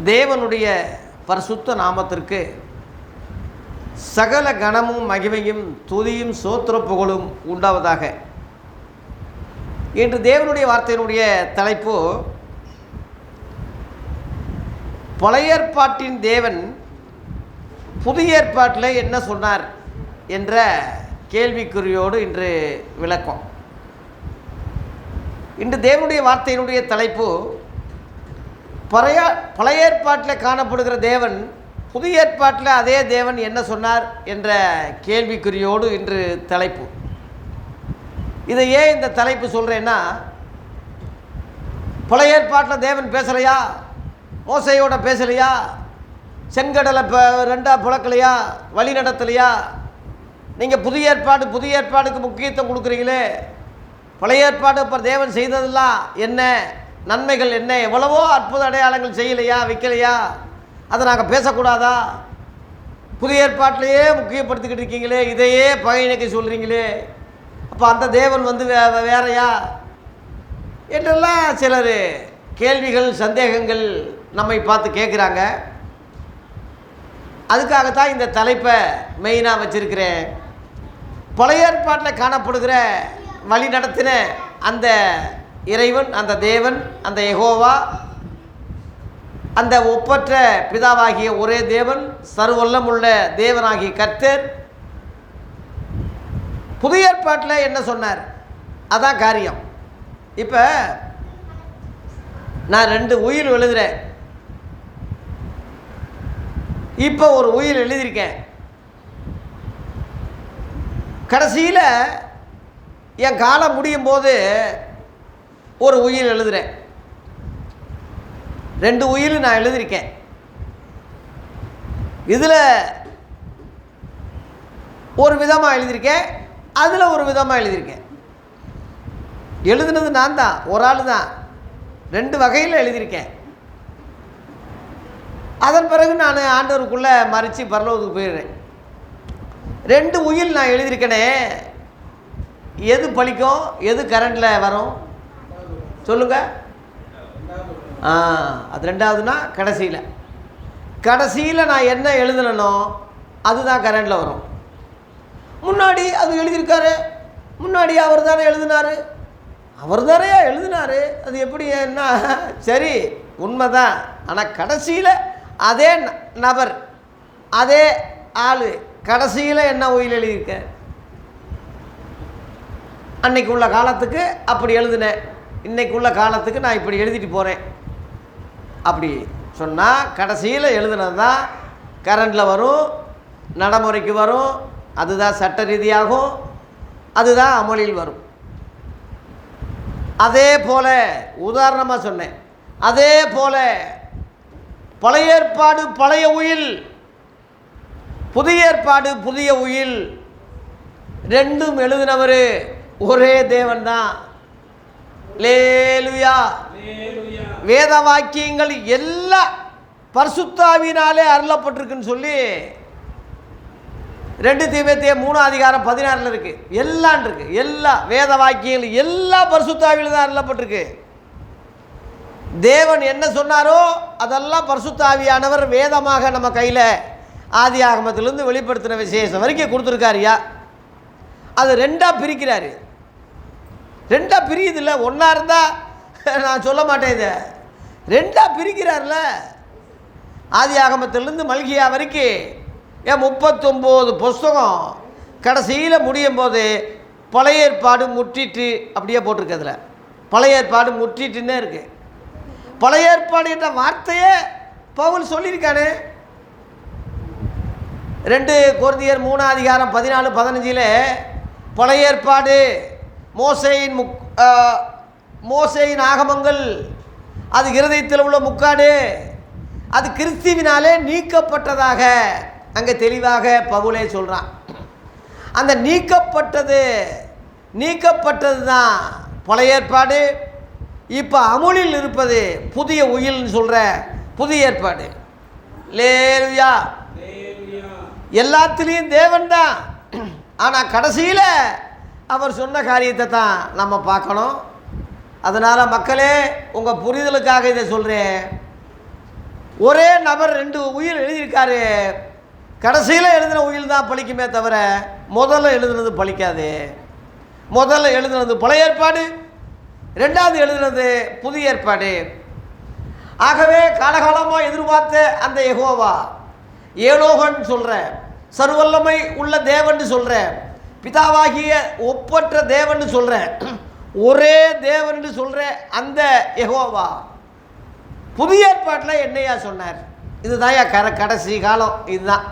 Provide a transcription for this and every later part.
தேவனுடைய பரிசுத்த நாமத்திற்கு சகல கணமும் மகிமையும் துதியும் சோத்திர புகழும் உண்டாவதாக. இன்று தேவனுடைய வார்த்தையினுடைய தலைப்பு, பழைய ஏற்பாட்டின் தேவன் புதிய ஏற்பாட்டில் என்ன சொன்னார் என்ற கேள்விக்குறியோடு இன்று விளக்கம். இன்று தேவனுடைய வார்த்தையினுடைய தலைப்பு, பழைய ஏற்பாட்டில் காணப்படுகிற தேவன் புதிய ஏற்பாட்டில் அதே தேவன் என்ன சொன்னார் என்ற கேள்விக்குறியோடு இன்று தலைப்பு. இதை ஏன் இந்த தலைப்பு சொல்கிறேன்னா, பழைய ஏற்பாட்டில் தேவன் பேசலையா, மோசையோட பேசலையா, செங்கடலை ரெண்டாக புழக்கலையா, வழி நடத்தலையா? நீங்கள் புதிய ஏற்பாடுக்கு முக்கியத்துவம் கொடுக்குறீங்களே, பழைய ஏற்பாடு இப்போ தேவன் செய்ததெல்லாம் என்ன, நன்மைகள் என்ன, எவ்வளவோ அற்புத அடையாளங்கள் செய்யலையா, வைக்கலையா? அதை நாங்கள் பேசக்கூடாதா? புதிய ஏற்பாட்டிலையே முக்கியப்படுத்திக்கிட்டு இருக்கீங்களே, இதையே பகையினைக்கு சொல்கிறீங்களே, அப்போ அந்த தேவன் வந்து வேறையா என்றெல்லாம் சிலர் கேள்விகள் சந்தேகங்கள் நம்மை பார்த்து கேட்குறாங்க. அதுக்காகத்தான் இந்த தலைப்பை மெயினாக வச்சிருக்கிறேன். பழைய ஏற்பாட்டில் காணப்படுகிற வழி நடத்தின அந்த இறைவன், அந்த தேவன், அந்த யெகோவா, அந்த ஒப்பற்ற பிதாவாகிய ஒரே தேவன், சர்வவல்லமுள்ள தேவனாகிய கர்த்தர் புதிய ஏற்பாட்டில் என்ன சொன்னார், அதான் காரியம். இப்போ நான் 2 உயில் எழுதுகிறேன். இப்போ ஒரு உயில் எழுதியிருக்கேன். கடைசியில் என் காலம் முடியும் போது ஒரு உயில் எழுதுகிறேன். 2 உயில் நான் எழுதியிருக்கேன். இதில் ஒரு விதமாக எழுதியிருக்கேன், அதில் ஒரு விதமாக எழுதியிருக்கேன். எழுதுனது நான் தான், ஒரு ஆள் தான், 2 வகையில் எழுதியிருக்கேன். அதன் பிறகு நான் ஆண்டவருக்குள்ளே மறித்து பரலோகத்துக்கு போயிடுறேன். 2 உயில் நான் எழுதியிருக்கேனே, எது பலிக்கும், எது கரண்டில் வரும் சொல்லுங்கள்? அது 2வதுனா கடைசியில் நான் என்ன எழுதுனோ அதுதான் கரண்டில் வரும். முன்னாடி அது எழுதியிருக்காரு, முன்னாடி அவர் தானே எழுதினார், அது எப்படி என்ன? சரி, உண்மைதான். ஆனால் கடைசியில் அதே நபர், அதே ஆள் கடைசியில் என்ன உயில் எழுதியிருக்க, அன்னைக்கு உள்ள காலத்துக்கு அப்படி எழுதினேன், இன்னைக்கு உள்ள காலத்துக்கு நான் இப்படி எழுதிட்டு போகிறேன் அப்படி சொன்னால், கடைசியில் எழுதுனது தான் கரண்டில் வரும், நடைமுறைக்கு வரும், அதுதான் சட்ட ரீதியாகும், அதுதான் அமலில் வரும். அதே போல் உதாரணமாக சொன்னேன். அதே போல் பழைய ஏற்பாடு பழைய உயில், புதிய ஏற்பாடு புதிய உயில், 2ம் எழுதினவர் ஒரே தேவன் தான். லேலுயா. வேத வாக்கியங்கள் எல்லாம் பரிசுத்த ஆவியினாலே அருளப்பட்டிருக்குன்னு சொல்லி 2 தீமோத்தேயு 3:16 இருக்கு. எல்லாம் இருக்கு. எல்லா வேத வாக்கியங்கள் எல்லாம் பரிசுத்த ஆவியில தான் அருளப்பட்டிருக்கு. தேவன் என்ன சொன்னாரோ அதெல்லாம் பரிசுத்த ஆவியானவர் வேதமாக நம்ம கையில் ஆதி ஆகமத்திலிருந்து வெளிப்படுத்தின விசேஷம் வரைக்கும் கொடுத்துருக்காருயா. அது 2ஆக பிரிக்கிறாரு. 2ஆக பிரியுதில்ல, ஒன்றா இருந்தால் நான் சொல்ல மாட்டேன். இதை 2ஆக பிரிக்கிறார்ல. ஆதி ஆகமத்திலிருந்து மல்கியா வரைக்கும் 39 புஸ்தகம் கடைசியில் முடியும் போது பழைய ஏற்பாடு முற்றிட்டு அப்படியே போட்டிருக்கிறதுல பழைய ஏற்பாடு முற்றிட்டுன்னே இருக்கு. பழைய ஏற்பாடு என்ற வார்த்தையே பவுல் சொல்லியிருக்கானே. 2 கொரிந்தியர் 3:14-15 பழைய ஏற்பாடு மோசேயின் ஆகமங்கள், அது இருதயத்தில் உள்ள முக்காடு, அது கிறிஸ்துவினாலே நீக்கப்பட்டதாக அங்கே தெளிவாக பவுலே சொல்கிறான். அந்த நீக்கப்பட்டது தான் பழைய ஏற்பாடு. இப்போ அமுலில் இருப்பது புதிய உயில்னு சொல்கிற புதிய ஏற்பாடு. லேலுயா. எல்லாத்துலேயும் தேவன் தான். ஆனால் கடைசியில் அவர் சொன்ன காரியத்தை தான் நம்ம பார்க்கணும். அதனால் மக்களே, உங்கள் புரிதலுக்காக இதை சொல்கிறேன். ஒரே நபர் 2 உயில் எழுதியிருக்காரு. கடைசியில் எழுதின உயில் தான் பழிக்குமே தவிர முதல்ல எழுதுனது பழிக்காது. முதல்ல எழுதுனது பழைய ஏற்பாடு, 2வது எழுதுனது புதிய ஏற்பாடு. ஆகவே காலகாலமாக எதிர்பார்த்த அந்த யெகோவா, ஏலோகன் சொல்கிற, சர்வல்லமை உள்ள தேவன் சொல்கிற, பிதாவாகிய ஒப்பற்ற தேவன் சொல்கிற, ஒரே தேவன் சொல்கிற அந்த யெகோவா புதிய ஏற்பாட்டில் என்னையா சொன்னார்? இதுதான் கடைசி காலம். இதுதான்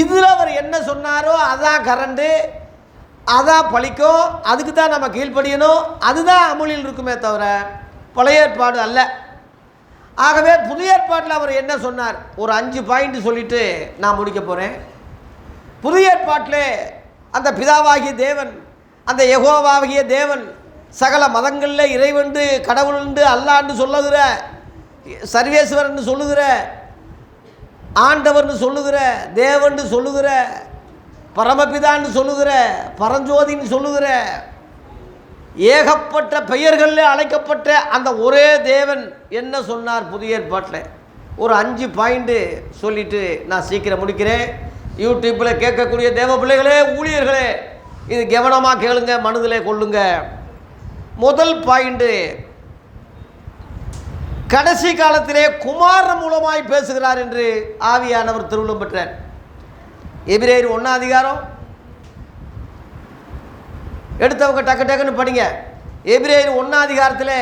இதில் அவர் என்ன சொன்னாரோ அதான் கரண்டு, அதான் பழிக்கும், அதுக்கு தான் நம்ம கீழ்ப்படியணும், அதுதான் அமுலில் இருக்குமே தவிர பழைய ஏற்பாடு அல்ல. ஆகவே புதிய ஏற்பாட்டில் அவர் என்ன சொன்னார்? ஒரு 5 பாயிண்ட் சொல்லிவிட்டு நான் முடிக்க போகிறேன். புதிய ஏற்பாட்டில் அந்த பிதாவாகிய தேவன், அந்த யெகோவாகிய தேவன், சகல மதங்களில் இறைவண்டு கடவுளுண்டு அல்லாண்டு சொல்லுகிற, சர்வேஸ்வரன் சொல்லுகிற, ஆண்டவர்னு சொல்லுகிற, தேவன்னு சொல்லுகிற, பரமபிதான்னு சொல்லுகிற, பரஞ்சோதின்னு சொல்லுகிற, ஏகப்பட்ட பெயர்களில் அழைக்கப்பட்ட அந்த ஒரே தேவன் என்ன சொன்னார் புதிய ஏற்பாட்டில்? ஒரு 5 பாயிண்ட்டு சொல்லிவிட்டு நான் சீக்கிரம் முடிக்கிறேன். யூடியூப்பில் கேட்கக்கூடிய தேவ பிள்ளைகளே, ஊழியர்களே, இது கவனமாக கேளுங்க, மனதிலே கொள்ளுங்க. முதல் பாயிண்ட்டு, கடைசி காலத்திலே குமாரன் மூலமாய் பேசுகிறார் என்று ஆவியானவர் திருவுளம் பெற்றார். எபிரேயர் 1ஆம் அதிகாரம் எடுத்தவங்க டக்கு டக்குன்னு படிங்க. எபிரேயர் 1ஆம் அதிகாரத்தில்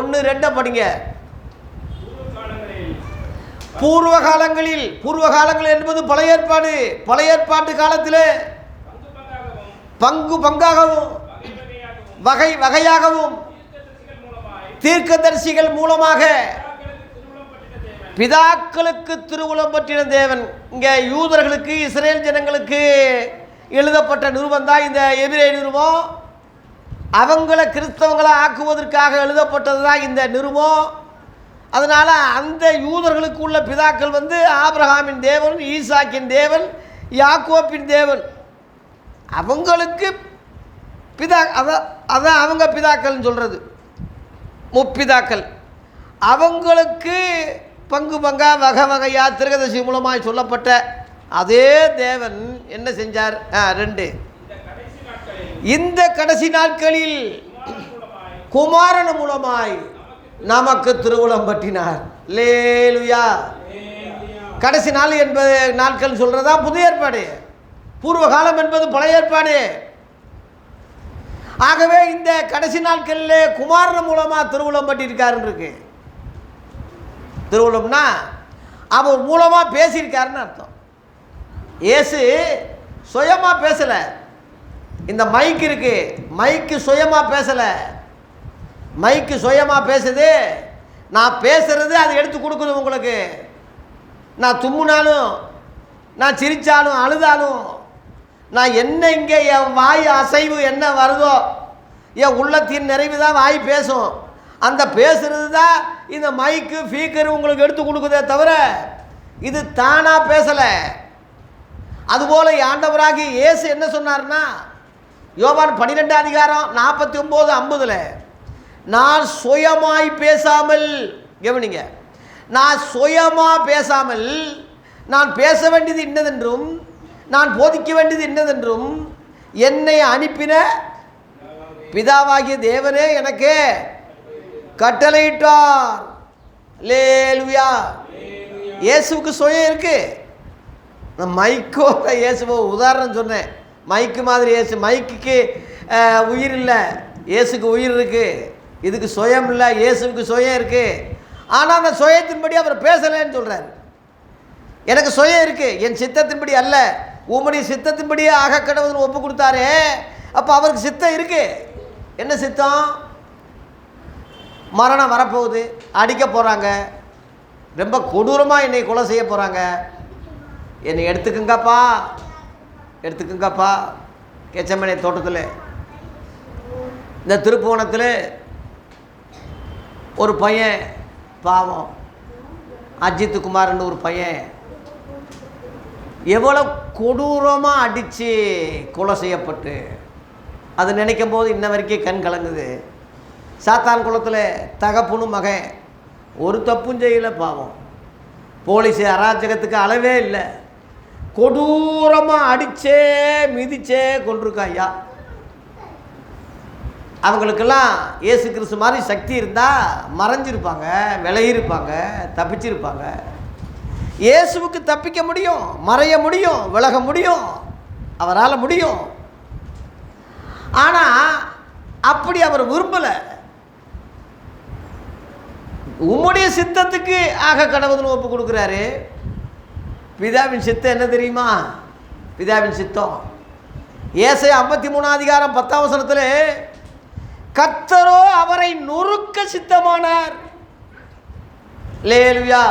1, 2 படிங்க. பூர்வ காலங்கள் என்பது பழைய ஏற்பாடு. பழைய ஏற்பாட்டு காலத்தில் பங்கு பங்காகவும் வகை வகையாகவும் தீர்க்கதரிசிகள் மூலமாக பிதாக்களுக்கு திருவுளம் பற்றின தேவன். இங்கே யூதர்களுக்கு, இஸ்ரேல் ஜனங்களுக்கு எழுதப்பட்ட நிருபம் தான் இந்த எபிரேய நிருபம். அவங்கள கிறிஸ்தவங்களை ஆக்குவதற்காக எழுதப்பட்டது தான் இந்த நிருபம். அதனால் அந்த யூதர்களுக்கு உள்ள பிதாக்கள் வந்து ஆபிரகாமின் தேவன், ஈசாக்கின் தேவன், யாக்கோப்பின் தேவன். அவங்களுக்கு பிதா, அதான் அவங்க பிதாக்கள்னு சொல்கிறது, முப்பிதாக்கள். அவங்களுக்கு பங்கு பங்கா வகை வகையாக தீர்க்கதரிசி மூலமாக சொல்லப்பட்ட அதே தேவன் என்ன செஞ்சார்? 2, இந்த கடைசி நாட்களில் குமாரன் மூலமாய் நமக்கு திருவுளம் பற்றினார். லேலுயா. கடைசி நாள் என்பது நாட்கள் சொல்கிறதா புதிய ஏற்பாடு, பூர்வ காலம் என்பது பழைய ஏற்பாடு. ஆகவே இந்த கடைசி நாட்களில் குமாரன் மூலமாக திருவுளம் பட்டிருக்காருன்னு இருக்கு. திருவுளம்னா அவர் மூலமாக பேசியிருக்காருன்னு அர்த்தம். இயேசு சுயமாக பேசலை. இந்த மைக் இருக்கு, மைக்கு சுயமாக பேசலை. மைக்கு சுயமாக பேசுது. நான் பேசுறது அது எடுத்து கொடுக்குது உங்களுக்கு. நான் தும்முனாலும், நான் சிரித்தாலும், அழுதாலும், நான் என்ன இங்கே என் வாய் அசைவு என்ன வருதோ, என் உள்ளத்தின் நிறைவு தான் வாய் பேசும். அந்த பேசுறது தான் இந்த மைக்கு ஸ்பீக்கர் உங்களுக்கு எடுத்து கொடுக்குதே தவிர இது தானாக பேசலை. அதுபோல் ஆண்டவராகி இயேசு என்ன சொன்னார்னா, யோவான் 12ஆம் அதிகாரம் 49-50, நான் சுயமாய் பேசாமல், கவனிங்க, நான் சுயமாக பேசாமல், நான் பேச வேண்டியது இன்னதென்றும், நான் போதிக்க வேண்டியது இன்னதென்றும் என்னை அனுப்பின பிதாவாகிய தேவனே எனக்கு கட்டளையிட்டார். லேலுயா. இயேசுவுக்கு சுயம் இருக்கு. நான் மைக்கோட இயேசுவை உதாரணம் சொன்னேன். மைக்கு மாதிரி இயேசு. மைக்குக்கு உயிர் இல்லை, இயேசுக்கு உயிர் இருக்கு. இதுக்கு சுயம் இல்லை, இயேசுவுக்கு சுயம் இருக்கு. ஆனால் அந்த சுயத்தின்படி அவர் பேசலைன்னு சொல்கிறார். எனக்கு சுயம் இருக்கு, என் சித்தத்தின்படி அல்ல, உம்முடைய சித்தத்தின்படியே ஆக கடவுள்னு ஒப்பு கொடுத்தாரு. அப்போ அவருக்கு சித்தம் இருக்கு. என்ன சித்தம்? மரணம் வரப்போகுது, அடிக்க போகிறாங்க, ரொம்ப கொடூரமாக என்னை கொலை செய்ய போகிறாங்க, என்னை எடுத்துக்குங்கப்பா, எடுத்துக்குங்கப்பா. கெச்சமனை தோட்டத்தில், இந்த திருப்புவனத்தில் ஒரு பையன், பாவம், அஜித் குமார்னு ஒரு பையன் எவ்வளோ கொடூரமாக அடித்து கொலை செய்யப்பட்டு, அது நினைக்கும் போது இன்ன வரைக்கும் கண் கலங்குது. சாத்தான் குளத்தில் தகப்புன்னு மகன் ஒரு தப்பும் செய்யலை, பாவம். போலீஸ் அராஜகத்துக்கு அளவே இல்லை. கொடூரமாக அடித்தே மிதிச்சே கொண்டிருக்கா ஐயா. அவங்களுக்கெல்லாம் இயேசு கிறிஸ்து மாதிரி சக்தி இருந்தால் மறைஞ்சிருப்பாங்க, விலகியிருப்பாங்க, தப்பிச்சிருப்பாங்க. இயேசுவுக்கு தப்பிக்க முடியும், மறைய முடியும், விலக முடியும், அவரால் முடியும். ஆனால் அப்படி அவர் விரும்பலை. உம்முடைய சித்தத்துக்கு ஆக கடவுள்னு ஒப்பு கொடுக்குறாரு. பிதாவின் சித்தம் என்ன தெரியுமா? பிதாவின் சித்தம் ஏசாயா 53 அதிகாரம் 10ஆம் வசனத்தில் கர்த்தரோ அவரை நொறுக்க சித்தமானார். அல்லேலூயா.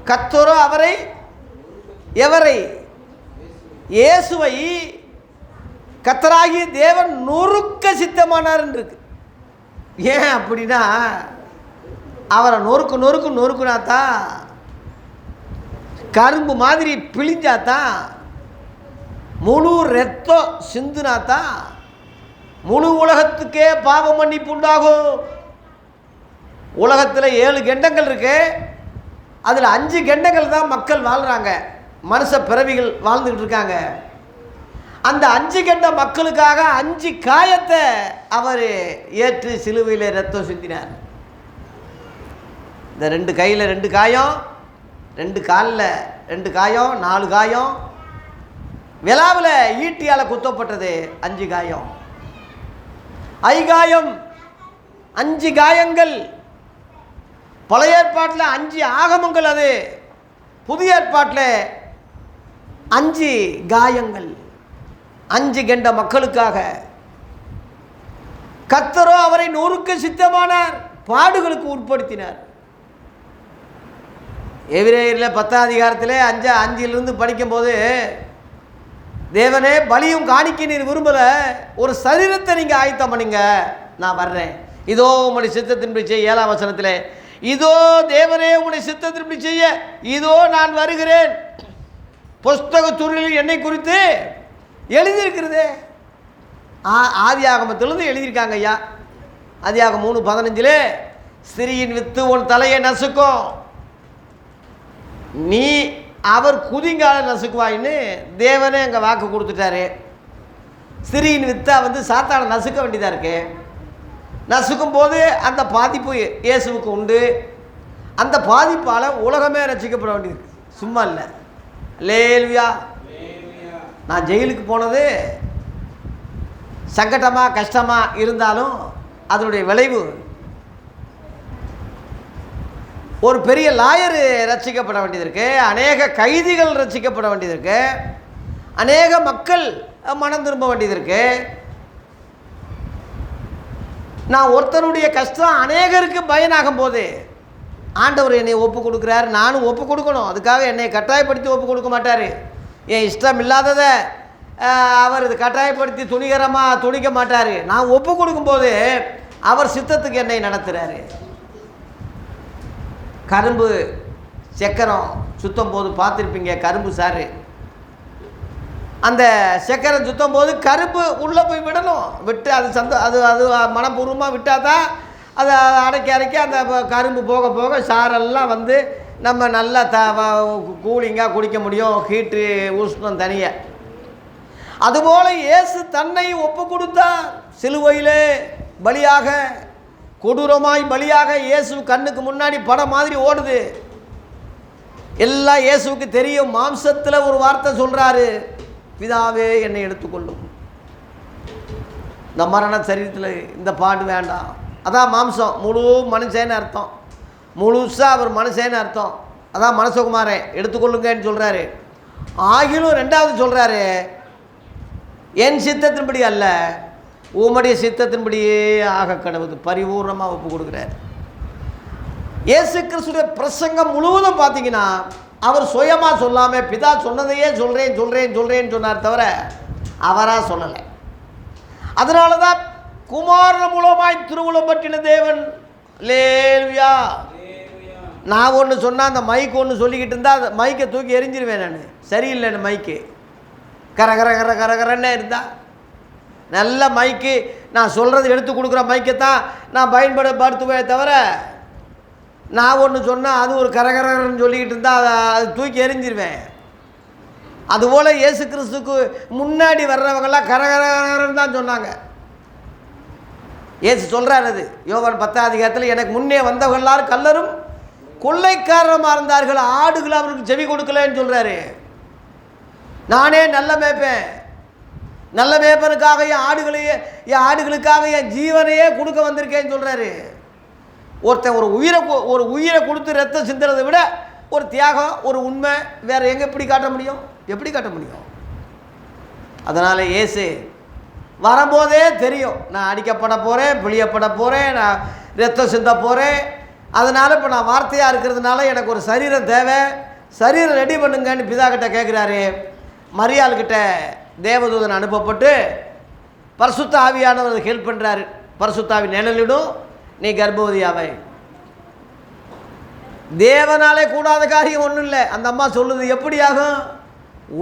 கர்த்தரோ அவரை, எவரை? இயேசுவை கர்த்தராகிய தேவன் நொறுக்க சித்தமானார் இருக்கு. ஏன் அப்படின்னா அவரை நொறுக்குனாத்தான், கரும்பு மாதிரி பிழிஞ்சாத்தான், முழு ரத்தம் சிந்துனாத்தான் முழு உலகத்துக்கே பாவ மன்னிப்பு உண்டாகும். உலகத்தில் 7 கண்டங்கள் இருக்கு. அதில் 5 கண்டங்கள் தான் மக்கள் வாழ்கிறாங்க, மனுஷ பிறவிகள் வாழ்ந்துக்கிட்டு இருக்காங்க. அந்த 5 கண்ட மக்களுக்காக 5 காயத்தை அவர் ஏற்று சிலுவையில் ரத்தம் சிந்தினார். இந்த 2 கையில் 2 காயம், 2 காலில் 2 காயம், 4 காயம், விழாவில் ஈட்டியால் குத்தப்பட்டது 5 காயம், ஐகாயம் 5 காயங்கள். பழைய ஏற்பாட்டில் 5 ஆகமங்கள், அது புதிய ஏற்பாட்டில் 5 காயங்கள். 5 கண்ட மக்களுக்காக கர்த்தரோ அவரை நொறுக்க சித்தமானார், பாடுகளுக்கு உட்படுத்தினார். எபிரேயரில் 10ஆம் அதிகாரத்தில் 5 படிக்கும்போது, தேவனே பலியும் காணிக்கை நீர் விரும்பலை, ஒரு சரீரத்தை நீங்கள் ஆயத்தம் பண்ணுங்க, நான் வர்றேன். இதோ உங்களுடைய சித்தத்தின்படி செய்ய. 7ஆம் வசனத்தில் இதோ தேவனே உங்களுடைய சித்தத்தின்படி செய்ய இதோ நான் வருகிறேன், புஸ்தக துறையில் என்னை குறித்து எழுதியிருக்கிறதே. ஆதியாகமத்திலிருந்து எழுதியிருக்காங்க ஐயா. ஆதியாகமம் 3:15 ஸ்திரீயின் வித்து உன் தலையை நசுக்கும், நீ அவர் குதிங்கால நசுக்குவாயின்னு தேவனே அங்கே வாக்கு கொடுத்துட்டாரு. ஸ்திரீயின் வித்தை சாத்தானை நசுக்க வேண்டியதாக இருக்கு. நசுக்கும் போது அந்த பாதிப்பு இயேசுவுக்கு உண்டு. அந்த பாதிப்பால் உலகமே ரசிக்கப்பட வேண்டியது, சும்மா இல்லை. அல்லேலூயா. நான் ஜெயிலுக்கு போனது சங்கடமாக கஷ்டமாக இருந்தாலும் அதனுடைய விளைவு ஒரு பெரிய லாயரு ரட்சிக்கப்பட வேண்டியது இருக்கு, அநேக கைதிகள் ரட்சிக்கப்பட வேண்டியது இருக்கு, அநேக மக்கள் மனம் திரும்ப வேண்டியது இருக்கு. நான் ஒருத்தருடைய கஷ்டம் அநேகருக்கு பயனாகும் போது ஆண்டவர் என்னை ஒப்பு கொடுக்குறாரு, நானும் ஒப்பு கொடுக்கணும். அதுக்காக என்னை கட்டாயப்படுத்தி ஒப்பு கொடுக்க மாட்டார். என் இஷ்டம் இல்லாததை அவர் கட்டாயப்படுத்தி துணிக்க மாட்டார். நான் ஒப்பு கொடுக்கும்போது அவர் சித்தத்துக்கு என்னை நடத்துகிறாரு. கரும்பு சக்கரம் சுத்தம் போது பார்த்துருப்பீங்க, கரும்பு சாறு. அந்த சக்கரம் சுத்தம் போது கரும்பு உள்ளே போய் விடணும், விட்டு அது மனப்பூர்வமாக விட்டால் தான் அதை அடைக்க அந்த கரும்பு போக போக சாரெல்லாம் நம்ம நல்லா கூலிங்காக குடிக்க முடியும், ஹீட்டு உஷ்ணம் தனியாக. அதுபோல் இயேசு தன்னை ஒப்பு கொடுத்தார் சிலுவையிலே பலியாக, கொடூரமாய் பலியாக. இயேசு கண்ணுக்கு முன்னாடி படம் மாதிரி ஓடுது. எல்லாம் இயேசுவுக்கு தெரியும். மாம்சத்தில் ஒரு வார்த்தை சொல்கிறாரு, பிதாவே என்னை எடுத்துக்கொள்ளும். இந்த மரண சரீரத்தில் இந்த பாடு வேண்டாம். அதான் மாம்சம், முழு மனுஷன்னு அர்த்தம், முழுசாக அவர் மனுஷன்னு அர்த்தம். அதான் மனசுகுமாரன் எடுத்துக்கொள்ளுங்கன்னு சொல்கிறாரு. ஆகிலும் 2வது சொல்கிறாரு, என் சித்தத்தின்படி அல்ல உம்முடைய சித்தத்தின்படியே ஆக கடவுது, பரிபூர்ணமாக ஒப்பு கொடுக்குறார். இயேசு கிறிஸ்துடைய பிரசங்கம் முழுவதும் பார்த்தீங்கன்னா அவர் சுயமாக சொல்லாமல் பிதா சொன்னதையே சொல்கிறேன்னு சொன்னார் தவிர அவராக சொல்லலை. அதனால தான் குமாரன் மூலமாய் திருவுளம் பற்றின தேவன். லேலுயா. நான் ஒன்று சொன்னால் அந்த மைக்கு ஒன்று சொல்லிக்கிட்டு இருந்தால் அந்த மைக்கை தூக்கி எரிஞ்சிருவேன் நான். சரியில்லைன்னு மைக்கு கரகரன்னே இருந்தால் நல்ல மைக்கு, நான் சொல்கிறது எடுத்து கொடுக்குற மைக்கை தான் நான் பயன்படுத்துவேன் தவிர நான் ஒன்று சொன்னால் அது ஒரு கரகரன்னு சொல்லிக்கிட்டு இருந்தால் அது தூக்கி எறிஞ்சிருவேன். அதுபோல் இயேசு கிறிஸ்துக்கு முன்னாடி வர்றவங்கெல்லாம் கரகரன்னு தான் சொன்னாங்க. இயேசு சொல்கிறார், அது யோவான் 10ஆம் அதிகாரத்தில், எனக்கு முன்னே வந்தவங்க எல்லாரும் கல்லரும் கொள்ளைக்காரமாக இருந்தார்கள், ஆடுகள் அவருக்கு செவி கொடுக்கலன்னு சொல்கிறாரு. நானே நல்ல மேய்ப்பேன், நல்ல மேய்ப்பனுக்காக என் ஆடுகளுக்காக என் ஜீவனையே கொடுக்க வந்திருக்கேன்னு சொல்கிறாரு. ஒருத்தன் ஒரு உயிரை கொடுத்து ரத்தம் சிந்துறதை விட ஒரு தியாகம், ஒரு உண்மை வேறு எங்கே எப்படி காட்ட முடியும்? அதனால் இயேசு வரும்போதே தெரியும், நான் அடிக்கப்பட போகிறேன், பிழியப்பட போகிறேன், நான் ரத்தம் சிந்த போகிறேன். அதனால் இப்போ நான் வார்த்தையாக இருக்கிறதுனால எனக்கு ஒரு சரீரம் தேவை, சரீரம் ரெடி பண்ணுங்கன்னு பிதாக்கிட்ட கேட்குறாரு. மரியாள்கிட்ட தேவதூதன் அனுப்பப்பட்டு பரிசுத்த ஆவியானவர் ஹெல்ப் பண்ணுறாரு. பரிசுத்த ஆவி நிழலிடும், நீ கர்ப்பவதியாவை. தேவனாலே கூடாத காரியம் ஒன்றும் இல்லை. அந்த அம்மா சொல்லுது, எப்படி ஆகும்?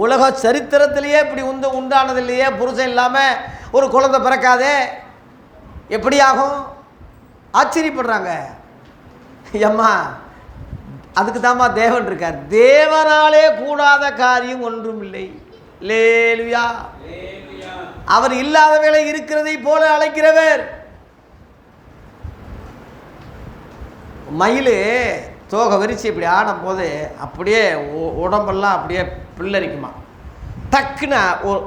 உலக சரித்திரத்திலேயே இப்படி உண்டானது இல்லையே, புருஷன் இல்லாமல் ஒரு குழந்தை பிறக்காதே, எப்படி ஆகும்? ஆச்சரியப்படுறாங்க. அம்மா, அதுக்கு தாம்மா தேவன் இருக்கார். தேவனாலே கூடாத காரியம் ஒன்றும் இல்லை. லேலுயா. அவர் இல்லாத வேலை இருக்கிறதை போல அழைக்கிறவர். மயில் தோகை விரிச்சு இப்படி ஆடும் போது அப்படியே உடம்பெல்லாம் அப்படியே பிள்ளரிக்குமா. டக்குன்னு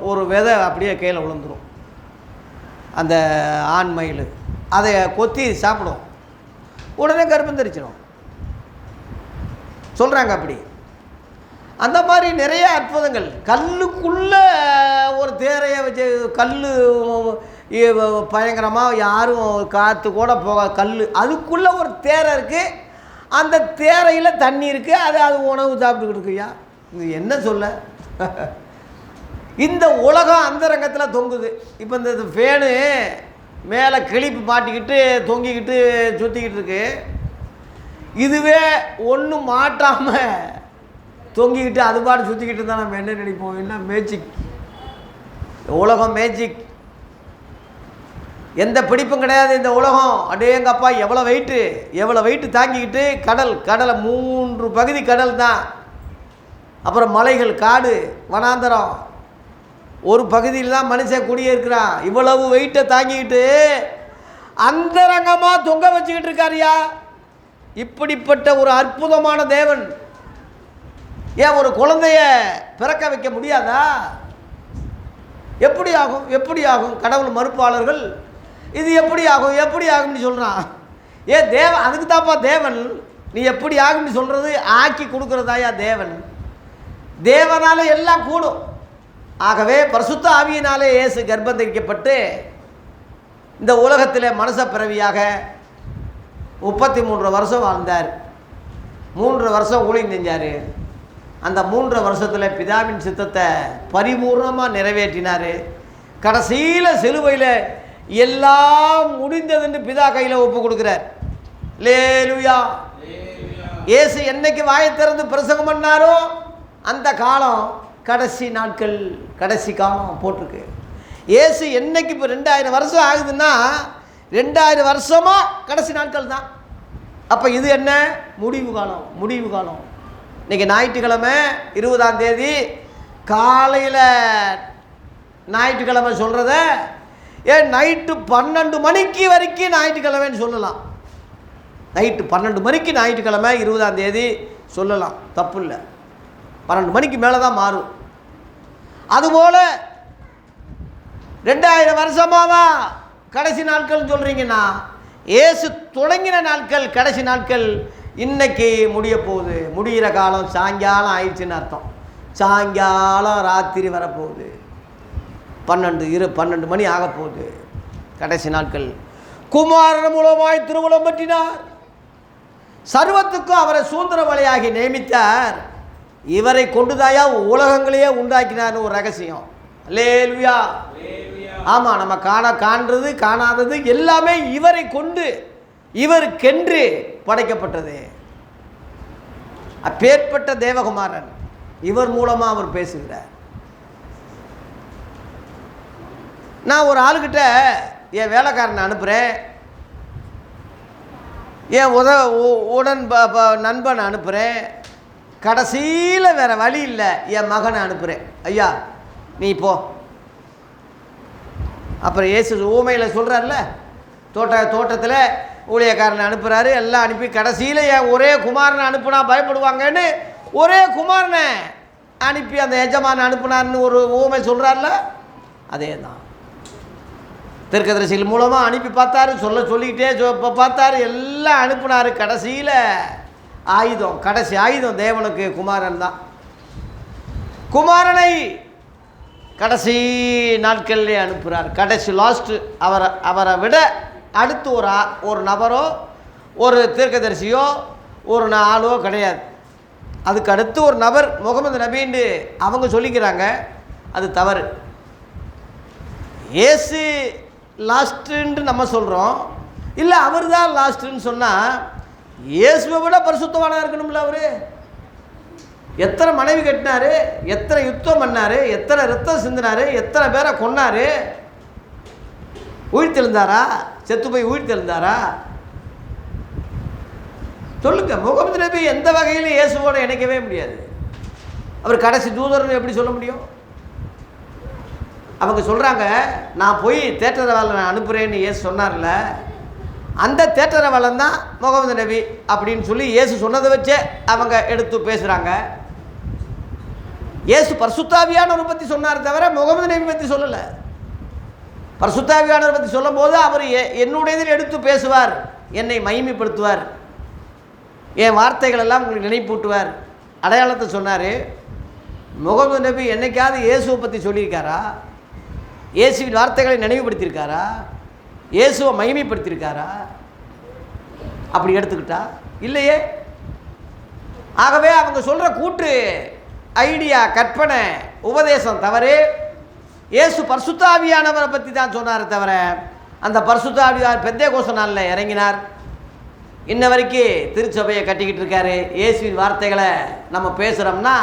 ஒரு விதை அப்படியே கீழே விழுந்துடும். அந்த ஆண் மயில் அதை கொத்தி சாப்பிடும், உடனே கர்ப்பம் தெரிச்சிடும் சொல்கிறாங்க. அப்படி அந்த மாதிரி நிறைய அற்புதங்கள். கல்லுக்குள்ளே ஒரு தேரையை வச்சு, கல் பயங்கரமாக யாரும் காற்று கூட போக கல், அதுக்குள்ளே ஒரு தேரை இருக்குது. அந்த தேரையில் தண்ணி இருக்குது, அது உணவு சாப்பிட்டுக்கிட்டு இருக்குயா. இது என்ன சொல்ல? இந்த உலகம் அந்த ரங்கத்தில் தொங்குது. இப்போ இந்த ஃபேனு மேலே கிளிப்பு மாட்டிக்கிட்டு தொங்கிக்கிட்டு சுற்றிக்கிட்டு இருக்கு. இதுவே ஒன்றும் மாட்டாமல் தொங்கிக்கிட்டு அது பாட்டு சுற்றிக்கிட்டு இருந்தால் நம்ம என்ன நினைப்போம்? என்ன மேஜிக், உலகம் மேஜிக். எந்த பிடிப்பும் கிடையாது இந்த உலகம். அடேங்கப்பா, எவ்வளோ வெயிட்டு தாங்கிக்கிட்டு கடலை 3 பகுதி கடல் தான். அப்புறம் மலைகள், காடு, வனாந்தரம், ஒரு பகுதியில் தான் மனுஷன் குடியிருக்கிறான். இவ்வளவு வெயிட்டை தாங்கிக்கிட்டு அந்தரங்கமாக தொங்க வச்சுக்கிட்டு இருக்காரியா. இப்படிப்பட்ட ஒரு அற்புதமான தேவன் ஏன் ஒரு குழந்தைய பிறக்க வைக்க முடியாதா? எப்படி ஆகும்? கடவுள் மறுப்பாளர்கள் இது எப்படி ஆகும்னு சொல்கிறான். அதுக்கு தாப்பா தேவன். நீ எப்படி ஆகும்னு சொல்கிறது ஆக்கி கொடுக்குறதாயா தேவன். தேவனால எல்லாம் கூடும். ஆகவே பரிசுத்த ஆவியினாலே இயேசு கர்ப்பம் தரிக்கப்பட்டு இந்த உலகத்தில் மனுஷ பிறவியாக 33 வருஷம் வாழ்ந்தார். 3 வருஷம் ஊழியம் செஞ்சார். அந்த 3 வருஷத்தில் பிதாவின் சித்தத்தை பரிபூர்ணமாக நிறைவேற்றினார். கடைசியில் சிலுவையில் எல்லாம் முடிந்ததுன்னு பிதா கையில் ஒப்பு கொடுக்குறார். லேலுயா. இயேசு என்னைக்கு வாயை திறந்து பிரசங்கம் பண்ணாரோ அந்த காலம் கடைசி நாட்கள், கடைசி காலம் போட்டிருக்கு. இயேசு என்னைக்கு இப்போ 2000 வருஷம் ஆகுதுன்னா 2000 வருஷமாக கடைசி நாட்கள் தான். அப்போ இது என்ன? முடிவு காலம். இன்றைக்கி ஞாயிற்றுக்கிழமை 20ஆம் தேதி காலையில் ஞாயிற்றுக்கிழமை சொல்கிறத நைட்டு 12 மணிக்கு வரைக்கும் ஞாயிற்றுக்கிழமைன்னு சொல்லலாம். நைட்டு 12 மணிக்கு ஞாயிற்றுக்கிழமை 20ஆம் தேதி சொல்லலாம், தப்பு இல்லை. 12 மணிக்கு மேலே தான் மாறும். அதுபோல் 2000 வருஷமாவா கடைசி நாட்கள்னு சொல்கிறீங்கன்னா, இயேசு தொடங்கின நாட்கள் கடைசி நாட்கள். இன்னைக்கு முடிய போகுது. முடிகிற காலம் சாயங்காலம் ஆயிடுச்சுன்னு அர்த்தம். சாயங்காலம் ராத்திரி வரப்போகுது. 12 மணி ஆக போகுது. கடைசி நாட்கள். குமாரன் மூலமாய் திருவுளம் பற்றினார். சர்வத்துக்கும் அவரை சுதந்திரவாளியாகி நியமித்தார். இவரை கொண்டுதாயா உலகங்களையே உண்டாக்கினார்னு ஒரு ரகசியம். அல்லேலூயா. ஆமாம், நம்ம காண்றது காணாதது எல்லாமே இவரை கொண்டு, இவருக்கென்று படைக்கப்பட்டது. அப்பேற்பட்ட தேவகுமாரன். இவர் மூலமாக அவர் பேசுகிறார். நான் ஒரு ஆளுக்கிட்ட என் வேலைக்காரனை அனுப்புகிறேன். என் உடன் நண்பனை அனுப்புகிறேன், கடைசியில் வேறு வழி இல்லை என் மகனை அனுப்புகிறேன், ஐயா நீ போ. அப்புறம் இயேசு ஊமையில் சொல்கிறார்ல, தோட்டத்தில் ஊழியக்காரனை அனுப்புகிறாரு, எல்லாம் அனுப்பி கடைசியில் என் ஒரே குமாரனை அனுப்புனா பயப்படுவாங்கன்னு ஒரே குமாரனை அனுப்பி அந்த எஜமானை அனுப்புனார்னு ஒரு ஊமை சொல்கிறார்ல, அதே தான். தீர்க்கதரிசிகள் மூலமாக அனுப்பி பார்த்தாரு, சொல்லிக்கிட்டே பார்த்தாரு, எல்லாம் அனுப்புனார். கடைசியில் கடைசி ஆயுதம் தேவனுக்கு குமாரன் தான். குமாரனை கடைசி நாட்களிலே அனுப்புகிறார். கடைசி லாஸ்ட்டு அவரை விட அடுத்து ஒரு நபரோ ஒரு தீர்க்கதரிசியோ ஒரு ஆளோ கிடையாது. அதுக்கு அடுத்து ஒரு நபர் முகமது நபின்னு அவங்க சொல்லிக்கிறாங்க, அது தவறு. இயேசு லாஸ்ட்டுன்ட்டு நம்ம சொல்கிறோம், இல்லை அவர் தான் லாஸ்ட்டுன்னு சொன்னால் இயேசுவை விட பரிசுத்தவானாக இருக்கணும்ல. அவர் எத்தனை மனைவி கட்டினார், எத்தனை யுத்தம் பண்ணார், எத்தனை ரத்தம் சிந்தினார், எத்தனை பேரை கொன்னார், உயிர்த்தெழுந்தாரா, செத்து போய் உயிர்த்தெழுந்தாரா சொல்லுங்க. முகமது நபி எந்த வகையிலும் இயேசுவோட இணைக்கவே முடியாது. அவர் கடைசி தூதர்னு எப்படி சொல்ல முடியும்? அவங்க சொல்கிறாங்க, நான் போய் தேற்றரவாளனை அனுப்புகிறேன்னு இயேசு சொன்னார்ல, அந்த தேற்றரவாளன் தான் முகமது நபி அப்படின்னு சொல்லி இயேசு சொன்னதை வச்சே அவங்க எடுத்து பேசுகிறாங்க. இயேசு பரிசுத்தாவியானவரை பற்றி சொன்னார் தவிர முகமது நபி பற்றி சொல்லலை. பரிசுத்தாவியானவரை பற்றி சொல்லும் போது அவர் என்னுடையதில் எடுத்து பேசுவார், என்னை மகிமைப்படுத்துவார், என் வார்த்தைகள் எல்லாம் உங்களுக்கு நினைப்பூட்டுவார், அடையாளத்தை சொன்னார். முகமது நபி என்னைக்காவது இயேசுவை பற்றி சொல்லியிருக்காரா? இயேசுவின் வார்த்தைகளை நினைவுபடுத்தியிருக்காரா? இயேசுவை மகிமைப்படுத்தியிருக்காரா? அப்படி எடுத்துக்கிட்டா இல்லையே. ஆகவே அவங்க சொல்கிற கூற்று, ஐடியா, கற்பனை, உபதேசம் தவறு. இயேசு பரிசுத்தாவியானவரை பற்றி தான் சொன்னார் தவிர அந்த பரிசுத்தாவியார் பெந்தேகோஸ்து நாளில் இறங்கினார். இன்ன வரைக்கும் திருச்சபையை கட்டிக்கிட்டு இருக்காரு. இயேசுவின் வார்த்தைகளை நம்ம பேசுகிறோம்னா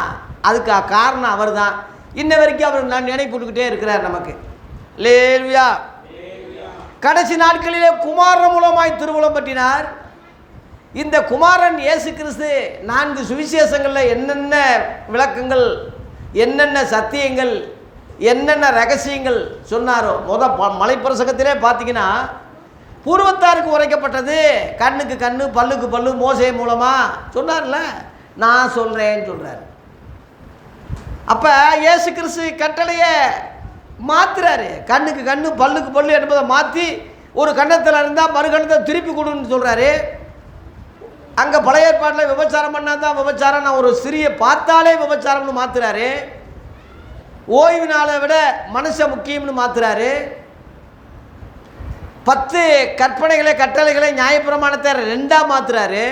அதுக்கு காரணம் அவர் தான். இன்ன வரைக்கும் அவர் நான் நினைப்புட்டுக்கிட்டே இருக்கிறார் நமக்கு. லேலுயா. கடைசி நாட்களிலே குமாரன் மூலமாய் திருவுளம் பற்றினார். இந்த குமாரன் இயேசு கிறிஸ்து 4 சுவிசேஷங்களில் என்னென்ன விளக்கங்கள், என்னென்ன சத்தியங்கள், என்னென்ன ரகசியங்கள் சொன்னாரோ, மலைப்பிரசங்கத்திலே பார்த்தீங்கன்னா பூர்வத்தாருக்கு உரைக்கப்பட்டது கண்ணுக்கு கண்ணு பல்லுக்கு பல்லு மோசே மூலமாக சொன்னார்ல, நான் சொல்கிறேன்னு சொல்கிறார். அப்போ இயேசு கிறிஸ்து கட்டளையை மாற்றுறாரு. கண்ணுக்கு கண்ணு பல்லுக்கு பல்லு என்பதை மாற்றி ஒரு கண்ணத்தில் இருந்தால் மறு கண்ணத்தை திருப்பி கொடுன்னு சொல்கிறாரு. அங்கே பழைய ஏற்பாட்டில் விபச்சாரம் பண்ணால் தான் விபச்சாரம், நான் ஒரு சிறிய பார்த்தாலே விபச்சாரம்னு மாற்றுறாரு. ஓய்வு நாளை விட மனுஷன் முக்கியம்னு மாற்றுறாரு. 10 கற்பனைகளை கட்டளைகளை நியாயப்பிரமாணத்தை 2ஆக மாற்றுறாரு.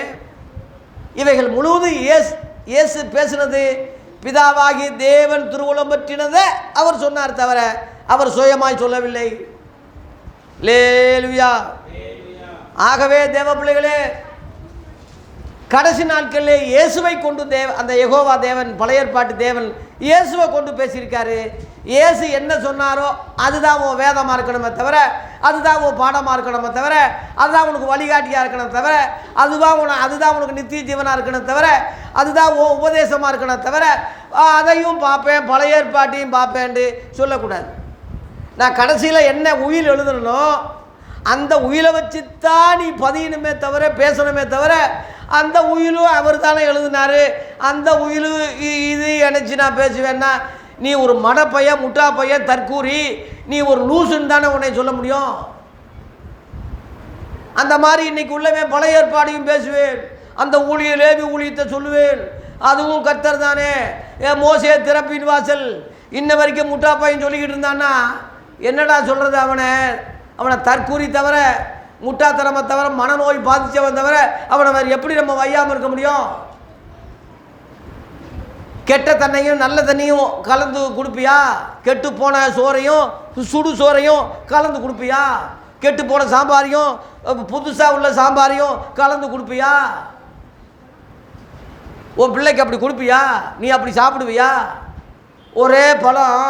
இவைகள் முழுவதும் இயேசு பேசுனது பிதாவாகி தேவன் திருவுளம் பற்றினதை அவர் சொன்னார் தவிர அவர் சுயமாய் சொல்லவில்லை. லேலுயா. ஆகவே தேவ பிள்ளைகளே, கடைசி நாட்களிலே இயேசுவை கொண்டு அந்த யெகோவா தேவன், பழைய ஏற்பாட்டு தேவன் இயேசுவை கொண்டு பேசியிருக்காரு. இயேசு என்ன சொன்னாரோ அதுதான் உன் வேதமாக இருக்கணுமே தவிர, அதுதான் உன் பாடமாக இருக்கணுமே தவிர, அதுதான் உனக்கு வழிகாட்டியாக இருக்கணும் தவிர, அதுதான் உனக்கு நித்திய ஜீவனாக இருக்கணும் தவிர, அதுதான் உன் உபதேசமாக இருக்கணும் தவிர, அதையும் பார்ப்பேன் பழைய ஏற்பாட்டையும் பார்ப்பேன்ட்டு சொல்லக்கூடாது. நான் கடைசியில் என்ன உயில் எழுதணும்னோ அந்த உயிலை வச்சு தான் நீ பதியணுமே தவிர, பேசணுமே தவிர, அந்த உயிலும் அவர் தானே எழுதினார், அந்த உயிலு இது நினச்சி நான் பேசுவேன்னா நீ ஒரு மடப்பைய, முட்டா பைய, தற்கூரி, நீ ஒரு லூசுன்னு தானே உன்னை சொல்ல முடியும். அந்த மாதிரி இன்னைக்கு உள்ளவன் பழைய ஏற்பாடையும் பேசுவேன், அந்த லேவி ஊழியத்தை சொல்லுவேன், அதுவும் கர்த்தர் தானே, மோசே திறப்பின் வாசல், இன்ன வரைக்கும் முட்டா பையன் சொல்லிக்கிட்டு இருந்தான்னா என்னடா சொல்கிறது? அவனை தற்கூரி தவிர, முட்டாத்தனமை தவிர, மனநோய் பாதித்தவன் தவிர அவனை வேறு எப்படி நம்ம வையாமல் இருக்க முடியும்? கெட்ட தண்ணியும் நல்ல தண்ணியும் கலந்து கொடுப்பியா? கெட்டு போன சோறையும் சுடு சோறையும் கலந்து கொடுப்பியா? கெட்டு போன சாம்பாரையும் புதுசாக உள்ள சாம்பாரையும் கலந்து கொடுப்பியா? உன் பிள்ளைக்கு அப்படி கொடுப்பியா? நீ அப்படி சாப்பிடுவியா? ஒரே பழம்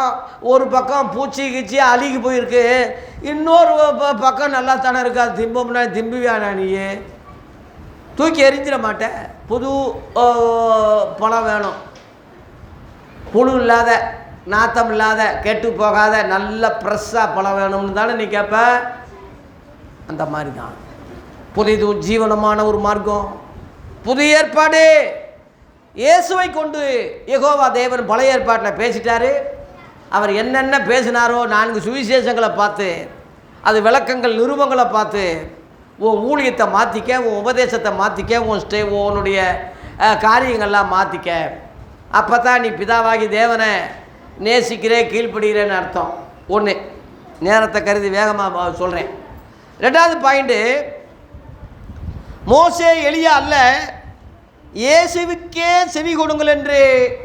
ஒரு பக்கம் பூச்சி கீச்சி அழுகி போயிருக்கு, இன்னொரு பக்கம் நல்லா தானே இருக்கா, திம்பம்னா திம்புவியானா நீ? தூக்கி எறிஞ்சிட மாட்டேன். புது பழம் வேணும், புழு இல்லாத, நாத்தம் இல்லாத, கெட்டு போகாத நல்ல ஃப்ரெஷ்ஷாக பழம் வேணும்னு தானே நீ கேட்ப. அந்த மாதிரி தான் புதிதும் ஜீவனமான ஒரு மார்க்கம் புதிய ஏற்பாடு. இயேசுவை கொண்டு யெகோவா தேவன் பழைய ஏற்பாட்டில் பேசிட்டாரு. அவர் என்னென்ன பேசினாரோ 4 சுவிசேஷங்களை பார்த்து, அது விளக்கங்கள் நிருபங்களை பார்த்து, உன் ஊழியத்தை மாற்றிக்க, உன் உபதேசத்தை மாற்றிக்க, உன்னுடைய காரியங்கள்லாம் மாற்றிக்க. அப்போ தான் நீ பிதாவாகி தேவனை நேசிக்கிறே கீழ்ப்படுகிறேன்னு அர்த்தம். ஒன்று, நேரத்தை கருதி வேகமாக சொல்கிறேன். 2வது பாயிண்ட்டு, மோசே எலியா அல்ல, இயேசுவுக்கே செவி கொடுங்கள் என்று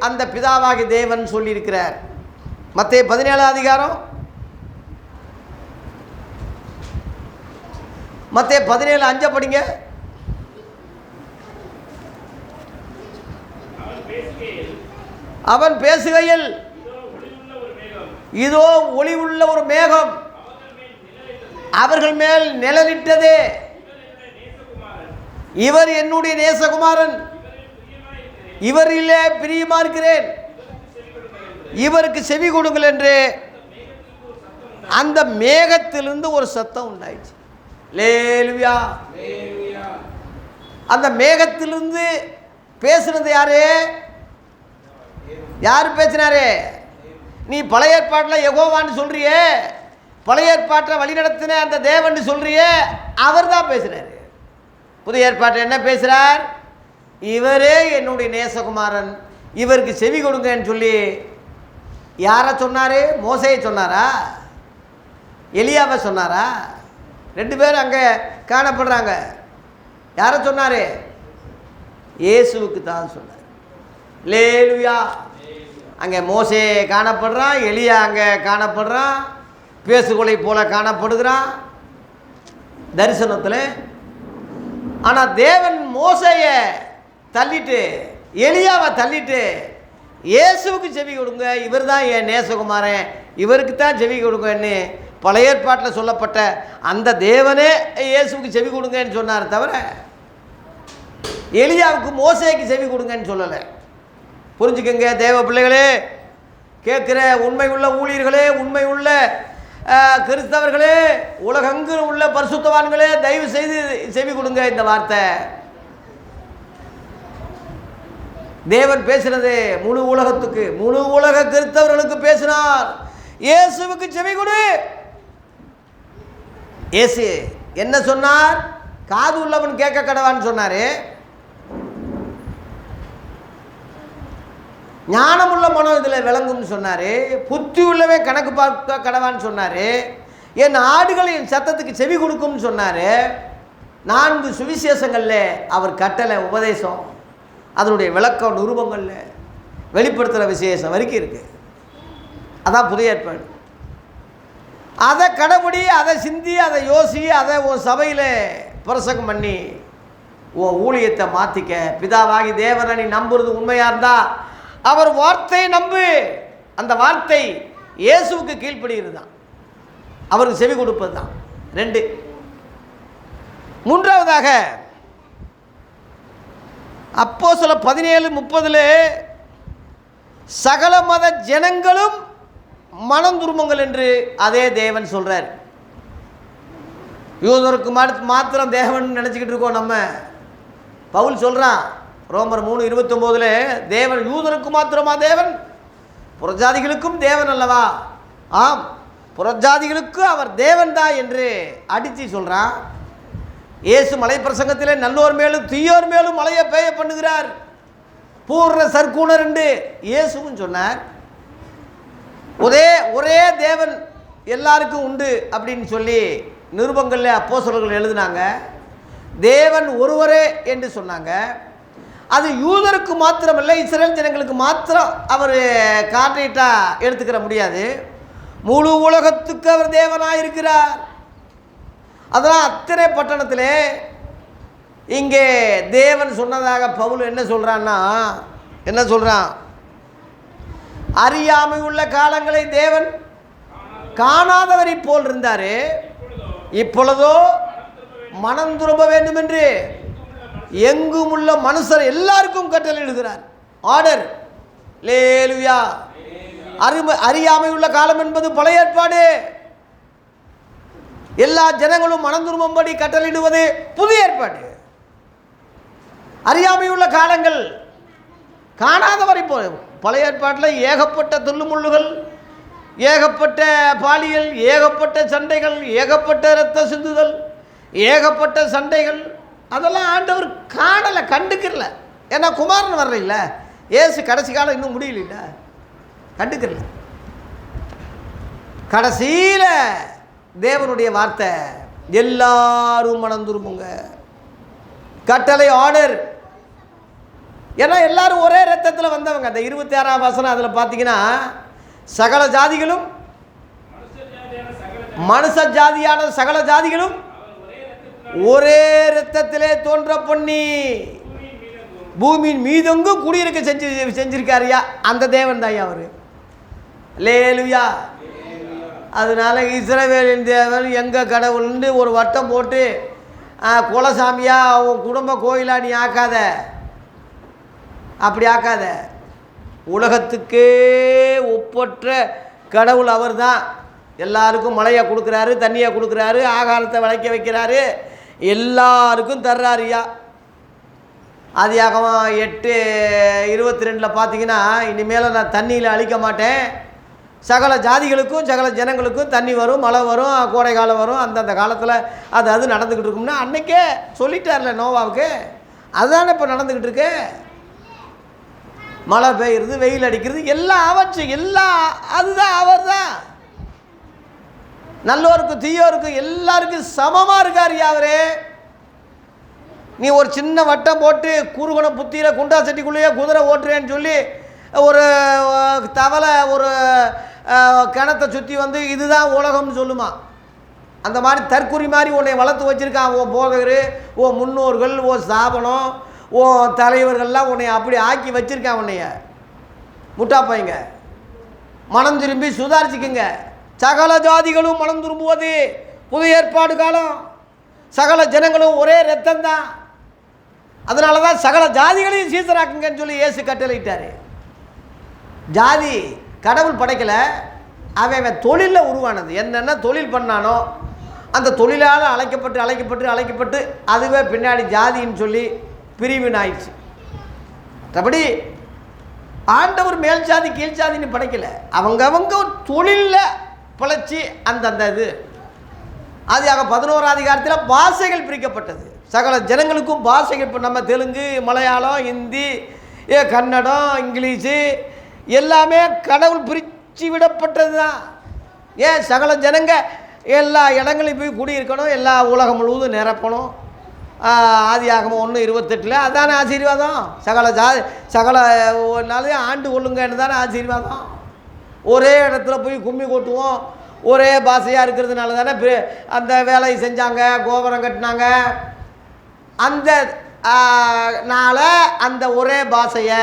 அந்த பிதாவாகி தேவன் சொல்லியிருக்கிறார். மத்தேயு 17 அதிகாரம், மத்தேயு 17:5 படிங்க. அவன் பேசுகையில் இதோ ஒளி உள்ள ஒரு மேகம் அவர்கள் மேல் நிழலிட்டதே, இவர் என்னுடைய நேசகுமாரன், இவரிலே பிரியமா இருக்கிறேன், இவருக்கு செவி கொடுங்கள் என்று அந்த மேகத்திலிருந்து ஒரு சத்தம் உண்டாயிடுச்சு. லேலுயா. அந்த மேகத்திலிருந்து பேசுனது யாரு? யார் பேசினாரு? நீ பழைய ஏற்பாட்டில் யெகோவான்னு சொல்றியே, பழைய ஏற்பாட்டில் வழி நடத்தின அந்த தேவன் சொல்றியே, அவர் தான் பேசுறாரு. புதிய ஏற்பாட்டில் என்ன பேசுறார்? இவரே என்னுடைய நேசகுமாரன், இவருக்கு செவி கொடுங்கன்னு சொல்லி யாரை சொன்னார்? மோசேயை சொன்னாரா? எலியாவை சொன்னாரா? 2 பேரும் அங்கே காணப்படுறாங்க. யாரை சொன்னார்? இயேசுவுக்கு தான் சொன்னார். லேலுயா. அங்கே மோசே காணப்படுறான், எலியா அங்கே காணப்படுறான், பேசுகொலை போல காணப்படுகிறான் தரிசனத்தில். ஆனால் தேவன் மோசையை தள்ளிட்டு, எலியாவை தள்ளிட்டு, இயேசுவுக்கு செவி கொடுங்க, இவர் தான் என் நேசகுமாரன், இவருக்கு தான் செவி கொடுங்கன்னு பழைய ஏற்பாட்டில் சொல்லப்பட்ட அந்த தேவனே இயேசுவுக்கு செவி கொடுங்கன்னு சொன்னார் தவிர எலியாவுக்கு மோசேக்கு செவி கொடுங்கன்னு சொல்லலை. புரிஞ்சுக்கங்க தேவ பிள்ளைகளே, கேட்குற உண்மை உள்ள ஊழியர்களே, உண்மை உள்ள கிறிஸ்தவர்களே, உலகெங்கு உள்ள பரிசுத்தவான்களே, தயவு செய்து செவி கொடுங்க. இந்த வார்த்தை தேவன் பேசுறது முழு உலகத்துக்கு, முழு உலக கிறிஸ்தவர்களுக்கு பேசினார். இயேசுவுக்கு செவி கொடு. இயேசு என்ன சொன்னார்? காது உள்ளவன் கேட்க கடவான்னு சொன்னாரு, ஞானமுள்ள மனம் இதில் விளங்கும்னு சொன்னார், புத்தி உள்ளவே கணக்கு பார்க்க கடவான்னு சொன்னார், என் ஆடுகள் என் சத்தத்துக்கு செவி கொடுக்கும்னு சொன்னார். 4 சுவிசேஷங்களில் அவர் கட்டளை உபதேசம், அதனுடைய விளக்கம் நிருபங்களில் வெளிப்படுத்துகிற விசேஷம் வரைக்கும் இருக்குது. அதான் புதிய ஏற்பாடு. அதை கடைபிடி, அதை சிந்தி, அதை யோசி, அதை உன் சபையில் பிரசங்கம் பண்ணி உன் ஊழியத்தை மாற்றிக்க. பிதாவாகி தேவனை நீ நம்புறது உண்மையாக இருந்தால் அவர் வார்த்தையை நம்பு. அந்த வார்த்தை இயேசுவுக்கு கீழ்ப்படுகிறது தான், அவருக்கு செவி கொடுப்பது தான். 2. மூன்றாவதாக அப்போஸ்தலர் 17:30 சகல மத ஜனங்களும் மனம் திரும்புங்கள் என்று அதே தேவன் சொல்றார். யூதருக்கு மாத்திரம் தேவன் நினச்சிக்கிட்டு இருக்கோம் நம்ம. பவுல் சொல்கிறான் ரோமர் 3:29 தேவன் யூதருக்கு மாத்திரமா தேவன்? புறஜாதிகளுக்கும் தேவன் அல்லவா? ஆம், புறஜாதிகளுக்கு அவர் தேவன் தான் என்று அடித்து சொல்கிறான். இயேசு மலை பிரசங்கத்திலே நல்லோர் மேலும் தீயோர் மேலும் மலையை பெய்ய பண்ணுகிறார், பூர்ண சர்க்குணர் என்று இயேசுவும் சொன்னார். ஒரே தேவன் எல்லாருக்கும் உண்டு அப்படின்னு சொல்லி நிருபங்களில் அப்போஸ்தலர்கள் எழுதினாங்க. தேவன் ஒருவரே என்று சொன்னாங்க. அது யூதருக்கு மாத்திரமல்ல, இஸ்ரேல் ஜனங்களுக்கு மாத்திரம் அவர் கான்ட்ராக்டாக எடுத்துக்கிற முடியாது. முழு உலகத்துக்கு அவர் தேவனாக இருக்கிறார். அதெல்லாம் அத்தனை பட்டணத்திலே இங்கே தேவன் சொன்னதாக பவுல் என்ன சொல்கிறான்னா, என்ன சொல்கிறான்? அறியாமை உள்ள காலங்களை தேவன் காணாதவரை போல் இருந்தார், இப்பொழுதோ மனம் திரும்ப வேண்டும் என்று எங்கும் உள்ள மனுஷர் எல்லாருக்கும் கட்டளையிடுகிறார். ஆர்டர். அல்லேலூயா. அறியாமை உள்ள காலம் என்பது பழைய ஏற்பாடு. எல்லா ஜனங்களும் மனம் திரும்பும்படி கட்டளையிடுவது புதிய ஏற்பாடு. அறியாமையுள்ள காலங்கள் காணாதவரை போல. பழைய ஏற்பாட்டில் ஏகப்பட்ட துள்ளுமுள்ளுகள், ஏகப்பட்ட பாலியல், ஏகப்பட்ட சண்டைகள், ஏகப்பட்ட இரத்த சிந்துதல், ஏகப்பட்ட சண்டைகள். அதெல்லாம் ஆண்டவர் காணலை, கண்டுக்கிறல. ஏன்னா குமாரன் வரல, ஏசு கடைசி காலம் இன்னும் முடியல, கண்டுக்கிறல. கடைசியில் தேவனுடைய வார்த்தை எல்லாரும் மனம் திரும்புங்க, கட்டளை, ஆர்டர். ஏன்னா எல்லாரும் ஒரே ரத்தத்தில் வந்தவங்க. அந்த 26ஆம் வசனம் அதில் பார்த்தீங்கன்னா, சகல ஜாதிகளும், மனுஷ ஜாதியான சகல ஜாதிகளும் ஒரே ரத்தத்திலே தோன்ற பண்ணி பூமியின் மீதெங்கும் குடியிருக்க செஞ்சிருக்காருயா. அந்த தேவன் தான் அவர். அல்லேலூயா. அதனால இஸ்ரவேலின் தேவன் எங்கள் கடவுள்னு ஒரு வட்டம் போட்டு குலசாமியா உன் குடும்ப கோயிலா நீ ஆக்காத, அப்படி ஆக்காத. உலகத்துக்கே ஒப்பற்ற கடவுள் அவர் தான். எல்லாருக்கும் மழையை கொடுக்குறாரு, தண்ணியை கொடுக்குறாரு, ஆகாரத்தை விளைக்க வைக்கிறாரு, எல்லாருக்கும் தர்றாருயா. ஆதியாகமம் 8:22 பார்த்தீங்கன்னா, இனிமேல் நான் தண்ணியில் அழிக்க மாட்டேன், சகல ஜாதிகளுக்கும் சகல ஜனங்களுக்கும் தண்ணி வரும், மழை வரும், கோடை காலம் வரும், அந்தந்த காலத்தில் அது நடந்துக்கிட்டு இருக்கும்னா அன்றைக்கே சொல்லிட்டார்ல நோவாவுக்கு. அதுதானே இப்போ நடந்துக்கிட்டு இருக்கு. மழை பெய்யுறது, வெயில் அடிக்கிறது, எல்லாம் அவற்று எல்லாம் அதுதான், அவர் தான். நல்லோருக்கும் தீயோருக்கும் எல்லாருக்கும் சமமாக இருக்கார் அவரே. நீ ஒரு சின்ன வட்டம் போட்டு குறுகுண புத்தியில் குண்டா சட்டிக்குள்ளேயே குதிரை ஓட்டுறேன்னு சொல்லி ஒரு தவளை ஒரு கிணத்தை சுற்றி வந்து இதுதான் உலகம்னு சொல்லுமா. அந்த மாதிரி தற்குறி மாதிரி உன்னை வளர்த்து வச்சுருக்கான். ஓ போகரு, ஓ முன்னோர்கள், ஓ ஸ்தாபனம், ஓ தலைவர்கள்லாம் உன்னை அப்படி ஆக்கி வச்சுருக்கான். உன்னைய முட்டாப்பைங்க. மனம் திரும்பி சுதாரிச்சுக்குங்க. சகல ஜாதிகளும் மனம் திரும்புவது புதிய ஏற்பாடு காலம். சகல ஜனங்களும் ஒரே ரத்தம்தான். அதனால தான் சகல ஜாதிகளையும் சீசராக்குங்கன்னு சொல்லி இயேசு கட்டளையிட்டார். ஜாதி கடவுள் படைக்கலை, அவன் தொழிலில் உருவானது. என்னென்ன தொழில் பண்ணானோ அந்த தொழிலால் அழைக்கப்பட்டு அதுவே பின்னாடி ஜாதின்னு சொல்லி பிரிவின் ஆயிடுச்சு. அப்படி ஆண்டவர் மேல் ஜாதி கீழ் ஜாதின்னு படைக்கலை, அவங்க தொழிலில் பிழைச்சி அந்தந்த இது. ஆதியாக 11ஆம் அதிகாரத்தில் பாஷைகள் பிரிக்கப்பட்டது. சகல ஜனங்களுக்கும் பாஷைகள். இப்போ நம்ம தெலுங்கு, மலையாளம், ஹிந்தி, கன்னடம், இங்கிலீஷு எல்லாமே கடவுள் பிரித்து விடப்பட்டது தான். ஏன் சகல ஜனங்க எல்லா இடங்களையும் போய் குடியிருக்கணும், எல்லா உலகம் முழுவதும் நிரப்பணும். ஆதியாகமம் 1:28 அதானே ஆசீர்வாதம். சகல நாளையும் ஆண்டு கொள்ளுங்கன்னு தானே ஆசீர்வாதம். ஒரே இடத்துல போய் கும்மி கொட்டுவோம், ஒரே பாஷையாக இருக்கிறதுனால தானே அந்த வேலையை செஞ்சாங்க, கோபுரம் கட்டினாங்க. அந்த அந்த ஒரே பாஷையை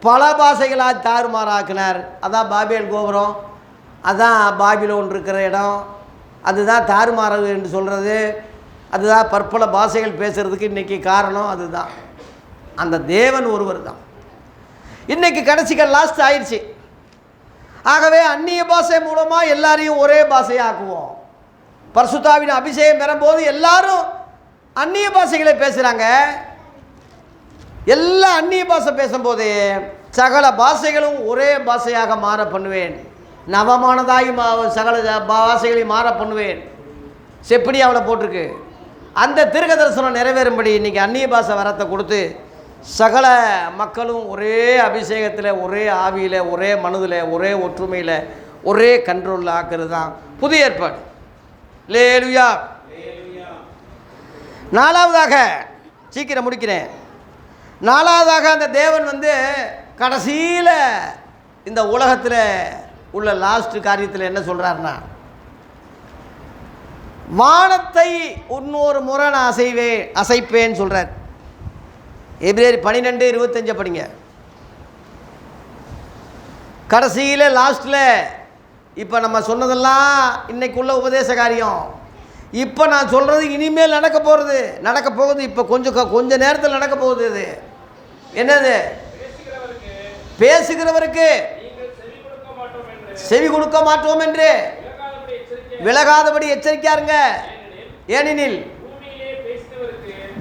பல பாஷைகளாக தாறுமாறாக்கினார். அதான் பாபேல் கோபுரம், அதான் பாபிலோன் இருக்கிற இடம், அதுதான் தாறுமாறு என்று சொல்கிறது. அதுதான் பற்பல பாஷைகள் பேசுகிறதுக்கு இன்றைக்கி காரணம். அதுதான் அந்த தேவன் ஒருவர் தான். இன்றைக்கி கடைசிகள் லாஸ்ட் ஆயிடுச்சு. ஆகவே அந்நிய பாஷை மூலமாக எல்லாரையும் ஒரே பாஷையாக்குவோம். பரிசுத்தாவின் அபிஷேகம் பெறும்போது எல்லாரும் அந்நிய பாஷைகளை பேசுகிறாங்க. எல்லா அந்நிய பாஷை பேசும்போது சகல பாஷைகளும் ஒரே பாஷையாக மாற பண்ணுவேன், நவமானதாகி சகல பாஷைகளை மாற பண்ணுவேன். செப்படி அவளை போட்டிருக்கு. அந்த தீர்க்க தரிசனம் நிறைவேறும்படி இன்றைக்கி அந்நிய பாஷை வரத்தை கொடுத்து சகல மக்களும் ஒரே அபிஷேகத்தில், ஒரே ஆவியில், ஒரே மனதில், ஒரே ஒற்றுமையில், ஒரே கண்ட்ரோலில் ஆக்குறது தான் புதிய ஏற்பாடு. அல்லேலூயா. நாலாவதாக, சீக்கிரம் முடிக்கிறேன், நாலாவதாக அந்த தேவன் கடைசியில் இந்த உலகத்தில் உள்ள லாஸ்ட் காரியத்தில் என்ன சொல்கிறாருன்னா, வானத்தை இன்னொரு முறை நான் அசைப்பேன்னு சொல்கிறார். எபிரேயர் 12:25 படிங்க. கடைசியில் லாஸ்ட்டில் இப்போ நம்ம சொன்னதெல்லாம் இன்னைக்குள்ள உபதேச காரியம். இப்போ நான் சொல்கிறது இனிமேல் நடக்க போகுது. இப்போ கொஞ்ச நேரத்தில் நடக்க போகுது. இது என்னது? பேசுகிறவருக்கு செவி கொடுக்க மாட்டோம் என்று விலகாதபடி எச்சரிக்கையாருங்க. ஏனெனில்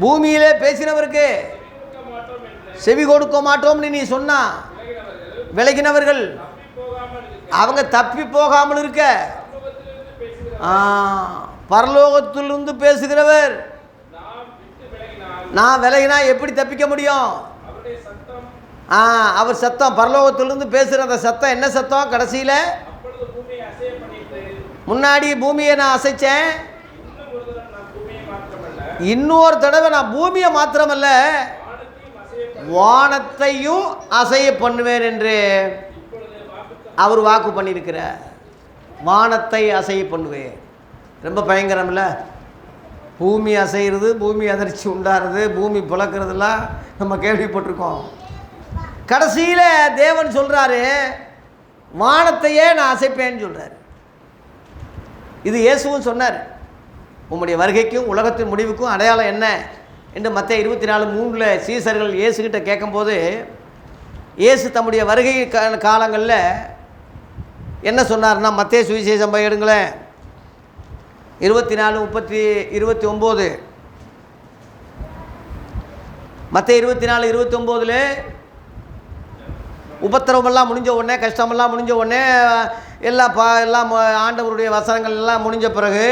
பூமியிலே பேசினவருக்கு செவி கொடுக்க மாட்டோம்னு நீ சொன்னா விலகினவர்கள் அவங்க தப்பி போகாமல் இருக்க, பரலோகத்திலிருந்து பேசுகிறவர் நான் விலகினா எப்படி தப்பிக்க முடியும்? அவர் சத்தம், பரலோகத்திலிருந்து பேசுகிற அந்த சத்தம் என்ன சத்தம்? கடைசியில் முன்னாடி பூமியை நான் அசைச்சேன், இன்னொரு தடவை நான் பூமியை மாத்திரமல்ல வானத்தையும் அசைய பண்ணுவேன் என்று அவர் வாக்கு பண்ணியிருக்கிறார். வானத்தை அசைய பண்ணுவேன். ரொம்ப பயங்கரம்ல. பூமி அசைகிறது, பூமி அதிர்ச்சி உண்டாகிறது, பூமி பிளக்கிறதுலாம் நம்ம கேள்விப்பட்டிருக்கோம். கடைசியில் தேவன் சொல்கிறாரு வானத்தையே நான் அசைப்பேன்னு சொல்கிறார். இது இயேசுவும் சொன்னார். உம்முடைய வருகைக்கும் உலகத்தின் முடிவுக்கும் அடையாளம் என்ன என்று மத்தேயு 24:3 சீசர்கள் இயேசுகிட்ட கேட்கும்போது, இயேசு தம்முடைய வருகை காலங்களில் என்ன சொன்னார்னா, மத்தேயு சுவிசேஷம் போய் எடுங்களேன், 24:29. மத்தேயு 24:29 உபத்திரவமெல்லாம் முடிஞ்ச உடனே, கஷ்டமெல்லாம் முடிஞ்ச உடனே, எல்லாம் ஆண்டவருடைய வசனங்கள் எல்லாம் முடிஞ்ச பிறகு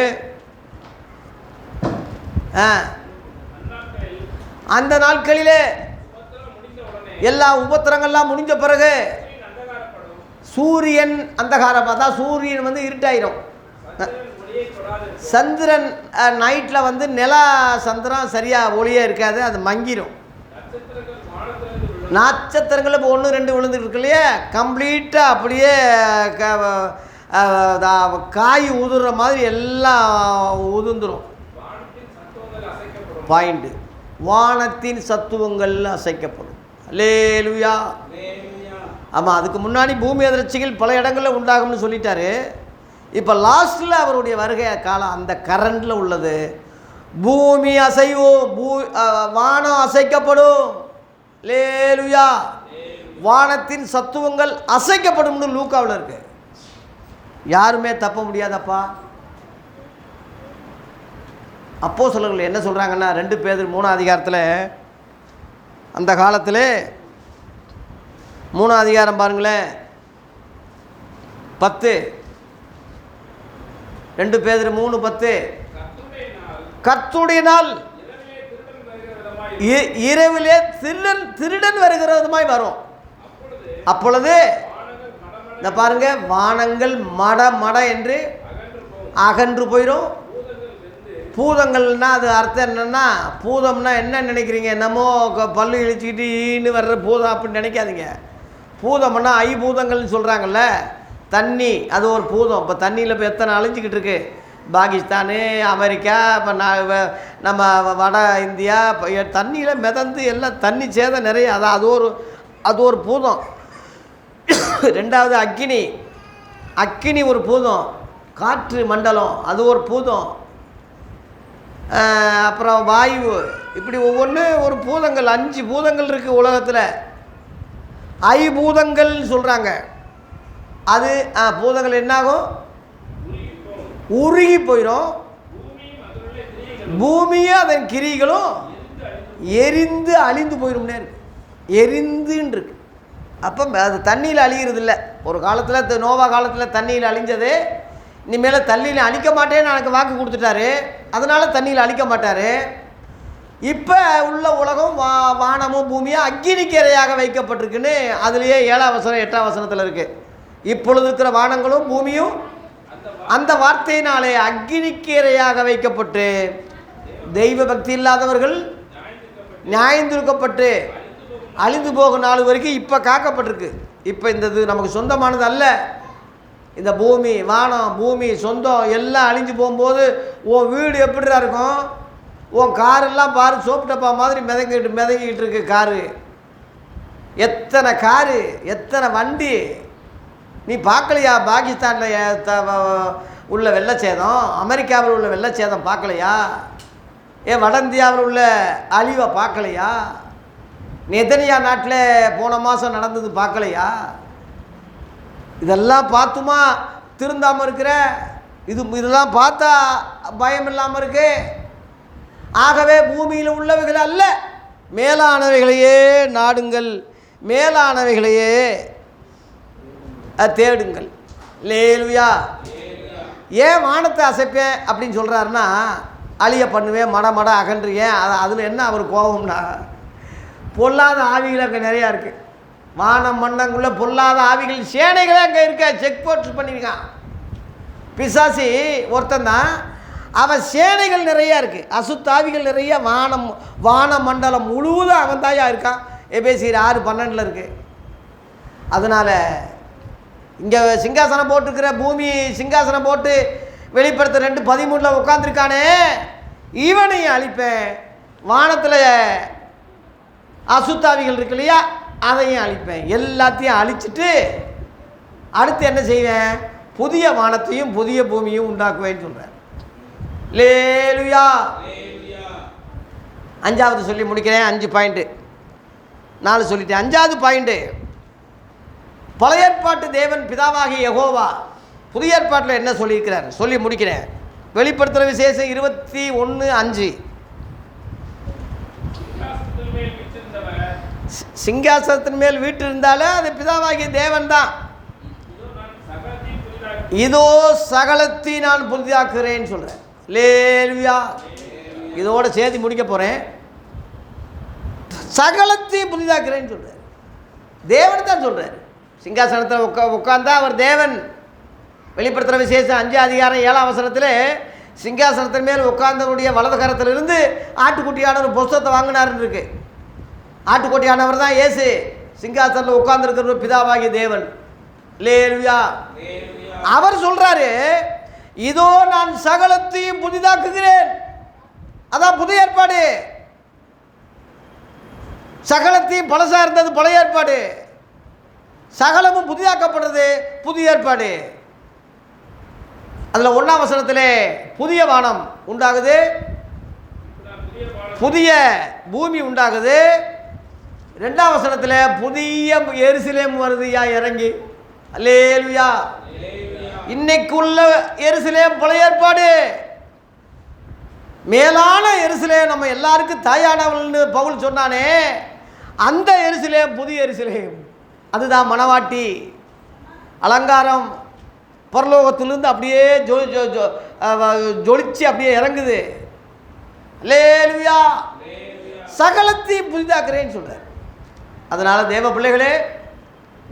அந்த நாட்களிலே எல்லா உபத்திரங்கள்லாம் முடிஞ்ச பிறகு சூரியன் அந்தகாரம், அதான் சூரியன் வந்து இருட்டாயிரும். சந்திரன் நைட்டில் வந்து நிலா சந்திரன் சரியாக ஒளியே இருக்காது, அது மங்கிரும். நட்சத்திரங்கள் இப்போ 1 2 விழுந்துட்டு இருக்கு இல்லையா, கம்ப்ளீட்டாக அப்படியே காய் உதுற மாதிரி எல்லாம் உதிர்ந்துடும். பாயிண்ட், வானத்தின் சத்துவங்கள் அசைக்கப்படும். அல்லேலூயா. ஆமாம், அதுக்கு முன்னாடி பூமி அதிர்ச்சிகள் பல இடங்களில் உண்டாகும்னு சொல்லிட்டாரு. இப்போ லாஸ்ட்டில் அவருடைய வருகை காலம் அந்த கரண்டில் உள்ளது. பூமி அசைவும், வானம் அசைக்கப்படும். அல்லேலூயா. வானத்தின் சத்துவங்கள் அசைக்கப்படும்னு லூக்காவில் இருக்கு. யாருமே தப்ப முடியாதப்பா. அப்போஸ்தலர்கள் என்ன சொல்கிறாங்கன்னா, 2 பேதுரு 3 அதிகாரத்தில், அந்த காலத்தில் 3 அதிகாரம் பாருங்களேன், 10, 2 பேதுரு 3:10, கர்த்தருடைய நாள் இரவிலே திருடன் வருகிற விதமாய் வரும். அப்பொழுது இந்த பாருங்க, வானங்கள் மட என்று அகன்று போயிடும். பூதங்கள்னா அது அர்த்தம் என்னென்னா, பூதம்னா என்ன நினைக்கிறீங்க? என்னமோ பல்லு இழிச்சிக்கிட்டு ஈன்னு வர்ற பூதம் அப்படின்னு நினைக்காதீங்க. பூதம்னா ஐபூதங்கள்னு சொல்கிறாங்கல்ல, தண்ணி அது ஒரு பூதம். இப்போ தண்ணியில் இப்போ எத்தனை அழிஞ்சிக்கிட்டு இருக்கு, பாகிஸ்தானு, அமெரிக்கா, இப்போ நம்ம வட இந்தியா, இப்போ தண்ணியில் மிதந்து எல்லாம் தண்ணி சேதம் நிறைய, அது ஒரு பூதம். 2வது அக்கினி ஒரு பூதம். காற்று மண்டலம் அது ஒரு பூதம். அப்புறம் வாயு, இப்படி ஒவ்வொன்று ஒரு பூதங்கள். 5 பூதங்கள் இருக்குது உலகத்தில். ஐபூதங்கள்னு சொல்கிறாங்க. அது பூதங்கள் என்னாகும்? உருகி போயிடும். பூமியும் அதன் கிரிகளும் எரிந்து அழிந்து போயிடும்னே இருக்கு. எரிந்துன்னு இருக்கு. அப்போ அது தண்ணியில் அழிகிறது இல்லை. ஒரு காலத்தில் நோவா காலத்தில் தண்ணியில் அழிஞ்சது. இனிமேல் தண்ணியில் அழிக்க மாட்டேன்னு எனக்கு வாக்கு கொடுத்துட்டாரு. அதனால் தண்ணியில் அழிக்க மாட்டார். இப்போ உள்ள உலகம் வானமும் பூமியும் அக்கினிக்கு இரையாக வைக்கப்பட்டிருக்குன்னு அதுலேயே 7ஆம் வசனம் 8ஆம் வசனத்தில் இருக்குது. இப்பொழுது இருக்கிற வானங்களும் பூமியும் அந்த வார்த்தையினாலே அக்கினிக்கு இரையாக வைக்கப்பட்டு தெய்வ பக்தி இல்லாதவர்கள் நியாயந்திருக்கப்பட்டு அழிந்து போகும் நாள் வரைக்கும் இப்போ காக்கப்பட்டிருக்கு. இப்போ இந்த இது நமக்கு சொந்தமானது அல்ல. இந்த பூமி, வானம், பூமி, சொந்தம் எல்லாம் அழிஞ்சு போகும்போது உன் வீடு எப்படிடா இருக்கும்? உன் காரெல்லாம் பாரு, சோப்பு டப்பா மாதிரி மிதங்கிட்டு இருக்கு காரு. எத்தனை காரு, எத்தனை வண்டி நீ பார்க்கலையா? பாகிஸ்தானில் உள்ள வெள்ளச்சேதம், அமெரிக்காவில் உள்ள வெள்ளச்சேதம் பார்க்கலையா? ஏன் வட இந்தியாவில் உள்ள அழிவை பார்க்கலையா? நெதனியா நாட்டில் போன மாதம் நடந்தது பார்க்கலையா? இதெல்லாம் பார்த்துமா திருந்தாமல் இருக்கிற? இதெல்லாம் பார்த்தா பயம் இல்லாமல் இருக்கு. ஆகவே பூமியில் உள்ளவைகள் அல்ல, மேலானவைகளையே நாடுங்கள், மேலானவைகளையே தேடுங்கள். லேலுயா. ஏன் வானத்தை அசைப்பேன் அப்படின்னு சொல்கிறாருன்னா, அழிய பண்ணுவேன், மட அகன்றியேன். அதில் என்ன அவர் கோபம்னா, பொல்லாத ஆவிகள் அங்கே நிறையா இருக்குது. வானம் மன்னங்குள்ள பொல்லாத ஆவிகள் சேனைகளே அங்கே இருக்க. செக் போஸ்ட் பண்ணியிருக்கான் பிசாசி ஒருத்தன் தான். அவன் சேனைகள் நிறையா இருக்குது, அசுத்தாவிகள் நிறைய. வான மண்டலம் முழுவதும் அவன் தாயா இருக்கான். எபேசியர் 6:12 இருக்குது. அதனால் இங்கே சிங்காசனம் போட்டுருக்கிற பூமி சிங்காசனம் போட்டு வெளிப்படுத்த 2:13 உட்காந்துருக்கானே, இவனையும் அழிப்பேன். வானத்தில் அசுத்தாவிகள் இருக்கு இல்லையா, அதையும் அழிப்பேன். எல்லாத்தையும் அழிச்சிட்டு அடுத்து என்ன செய்வேன்? புதிய வானத்தையும் புதிய பூமியும் உண்டாக்குவேன்னு சொல்கிறேன். லேலுயா. 5வது சொல்லி முடிக்கிறேன். 5 பாயிண்ட்டு 4 சொல்லிட்டேன். 5வது பாயிண்ட்டு, பழைய ஏற்பாட்டு தேவன் பிதாவாகிய யெகோவா புதிய ஏற்பாட்டில் என்ன சொல்லியிருக்கிறார் சொல்லி முடிக்கிறேன். வெளிப்படுத்துகிற விசேஷம் 21:5. சிங்காசனத்தின் மேல் வீட்டு இருந்தாலும் அது பிதாவாகிய தேவன் தான். இதோ சகலத்தை நான் புதிதாக்குகிறேன்னு சொல்கிறேன். லேலுயா. இதோட செய்தி முடிக்க போகிறேன். சகலத்தையும் புதிதாக்குறேன்னு சொல்கிறார். தேவன் தான் சொல்கிறார். சிங்காசனத்தில் உட்கார்ந்தா அவர் தேவன். வெளிப்படுத்துகிற விசேஷம் 5:7 சிங்காசனத்தின் மேல் உட்கார்ந்தவருடைய வலது கரத்திலிருந்து ஆட்டுக்குட்டியான ஒரு புஸ்தகத்தை வாங்கினாருன்னு இருக்கு. ஆட்டுக்குட்டியானவர் தான் இயேசு. சிங்காசனத்தில் உட்கார்ந்துருக்கிற பிதாவாகிய தேவன். லேலுயா. அவர் சொல்றாரு, இதோ நான் சகலத்தையும் புதிதாக்குகிறேன். அதான் புதிய ஏற்பாடு. சகலத்தையும் பழசா இருந்தது பழைய ஏற்பாடு, சகலமும் புதிதாக்கப்படுறது புதிய ஏற்பாடு. அதில் 1ஆம் வசனத்திலே புதிய வானம் உண்டாகுது, புதிய பூமி உண்டாகுது. 2ஆம் வசனத்தில் புதிய எருசலேம் வருது இறங்கி. அல்லேலுயா. இன்னைக்குள்ள எருசலேம் பழைய ஏற்பாடு. மேலான எருசலேம் நம்ம எல்லாருக்கும் தாயானவள்னு பவுல் சொன்னானே, அந்த எருசலேம் புதிய எருசலேம். அதுதான் மணவாட்டி. அலங்காரம் பரலோகத்திலிருந்து அப்படியே ஜொலிச்சு அப்படியே இறங்குது. அல்லேலுயா. சகலத்தையும் புதிதாக்குறேன்னு சொல்கிறார். அதனால் தேவ பிள்ளைகளே,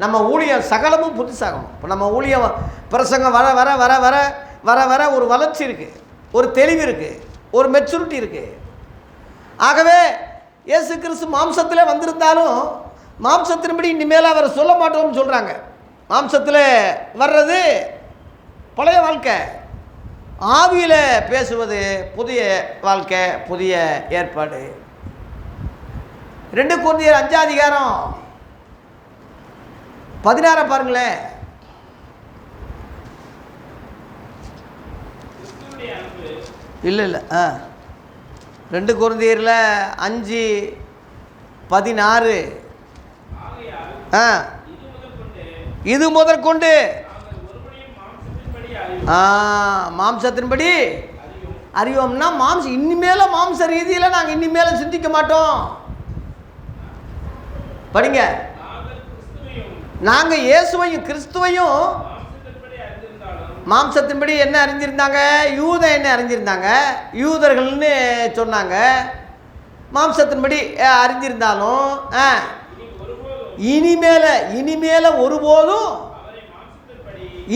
நம்ம ஊழியம் சகலமும் புதுசாகணும். இப்போ நம்ம ஊழியம் பிரசங்கம் வர வர வர வர வர வர ஒரு வளர்ச்சி இருக்குது, ஒரு தெளிவு இருக்குது, ஒரு மெச்சூரிட்டி இருக்குது. ஆகவே இயேசு கிறிஸ்து மாம்சத்திலே வந்திருந்தாலும் மாம்சத்தின்படி இனிமேல் அவரை சொல்ல மாட்டோம்னு சொல்கிறாங்க. மாம்சத்தில் வர்றது பழைய வாழ்க்கை, ஆவியில் பேசுவது புதிய வாழ்க்கை, புதிய ஏற்பாடு. 2 கொரிந்தியர் 5:16 பாருங்களேன். இல்லை 2 கொரிந்தியரில் 5:16 இது முதற்கொண்டு மாம்சத்தின்படி அறிவோம்னா இனிமேல மாம்ச ரீதியில் நாங்கள் இனிமேல சிந்திக்க மாட்டோம். படிங்க. நாங்கள் இயேசுவையும் கிறிஸ்துவையும் மாம்சத்தின்படி என்ன அறிஞ்சிருந்தாங்க? யூதன் என்ன அறிஞ்சிருந்தாங்க? யூதர்கள்னு சொன்னாங்க. மாம்சத்தின்படி அறிஞ்சிருந்தாலும் இனிமேல ஒருபோதும்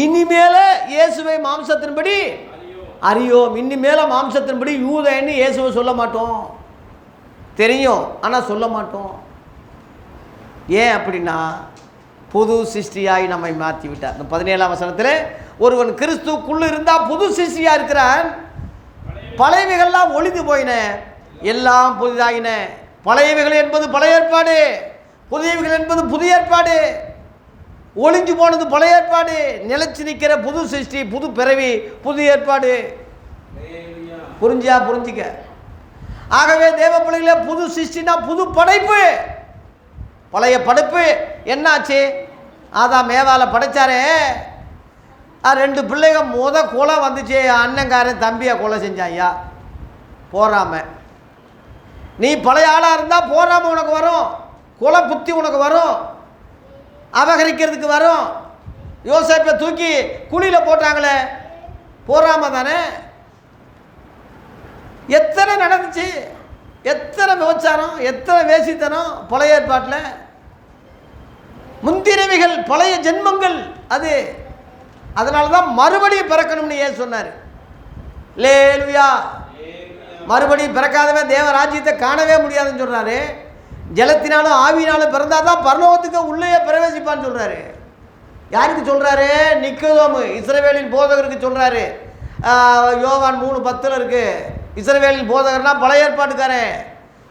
இனிமேல இயேசுவை மாம்சத்தின்படி அறியோம். இனிமேல மாம்சத்தின்படி யூதன்னு இயேசுவை சொல்ல மாட்டோம். தெரியும், ஆனால் சொல்ல மாட்டோம். ஏன் அப்படின்னா, புது சிருஷ்டியாய் நம்மை மாற்றி விட்டார். 17ஆம் வசனத்தில், ஒருவன் கிறிஸ்துக்குள்ளே இருந்தால் புது சிருஷ்டியாக இருக்கிறான், பழையவைகள்லாம் ஒழிந்து போயின, எல்லாம் புதிதாயின. பழையவைகள் என்பது பழைய ஏற்பாடு, புதியவைகள் என்பது புதிய ஏற்பாடு. ஒளிஞ்சு போனது பழைய ஏற்பாடு, நிலைச்சு நிற்கிற புது சிருஷ்டி, புது பிறவி, புது ஏற்பாடு. புரிஞ்சிக்க. ஆகவே தேவ பிள்ளைகளே, புது சிருஷ்டினா புது படைப்பு. பழைய படைப்பு என்னாச்சு? ஆதாம் ஏவாளை படைச்சாரே, 2 பிள்ளைங்க கொலை வந்துச்சு. அண்ணங்காரன் தம்பியை கொலை செஞ்சாயா போறாம. நீ பழைய ஆளாக இருந்தால் போறாம உனக்கு வரும், கொலை புத்தி உனக்கு வரும், அபகரிக்கிறதுக்கு வரும். யோசேப்பை தூக்கி குழியில் போட்டாங்களே, போறாம தானே. எத்தனை நடந்துச்சு, எத்தனை விபச்சாரம், எத்தனை வேசித்தனம் பழைய ஏற்பாட்டில். முந்திரவைகள் பழைய ஜென்மங்கள் அது. அதனால தான் மறுபடியும் பிறக்கணும்னு ஏன் சொன்னார். லேலுயா. மறுபடியும் பிறக்காதவன் தேவ ராஜ்யத்தை காணவே முடியாதுன்னு சொல்றாரு. ஜலத்தினாலும் ஆவியினாலும் பிறந்தாதான் பரலோகத்துக்கு உள்ளே பிரவேசிப்பான்னு சொல்றாரு. யாருக்கு சொல்றாரு? நிக்கோதேமு, இஸ்ரவேலின் போதகருக்கு சொல்றாரு. யோவான் 3:10 இருக்கு. இஸ்ரவேலின் போதகர்னா பழைய ஏற்பாட்டுக்காரன்.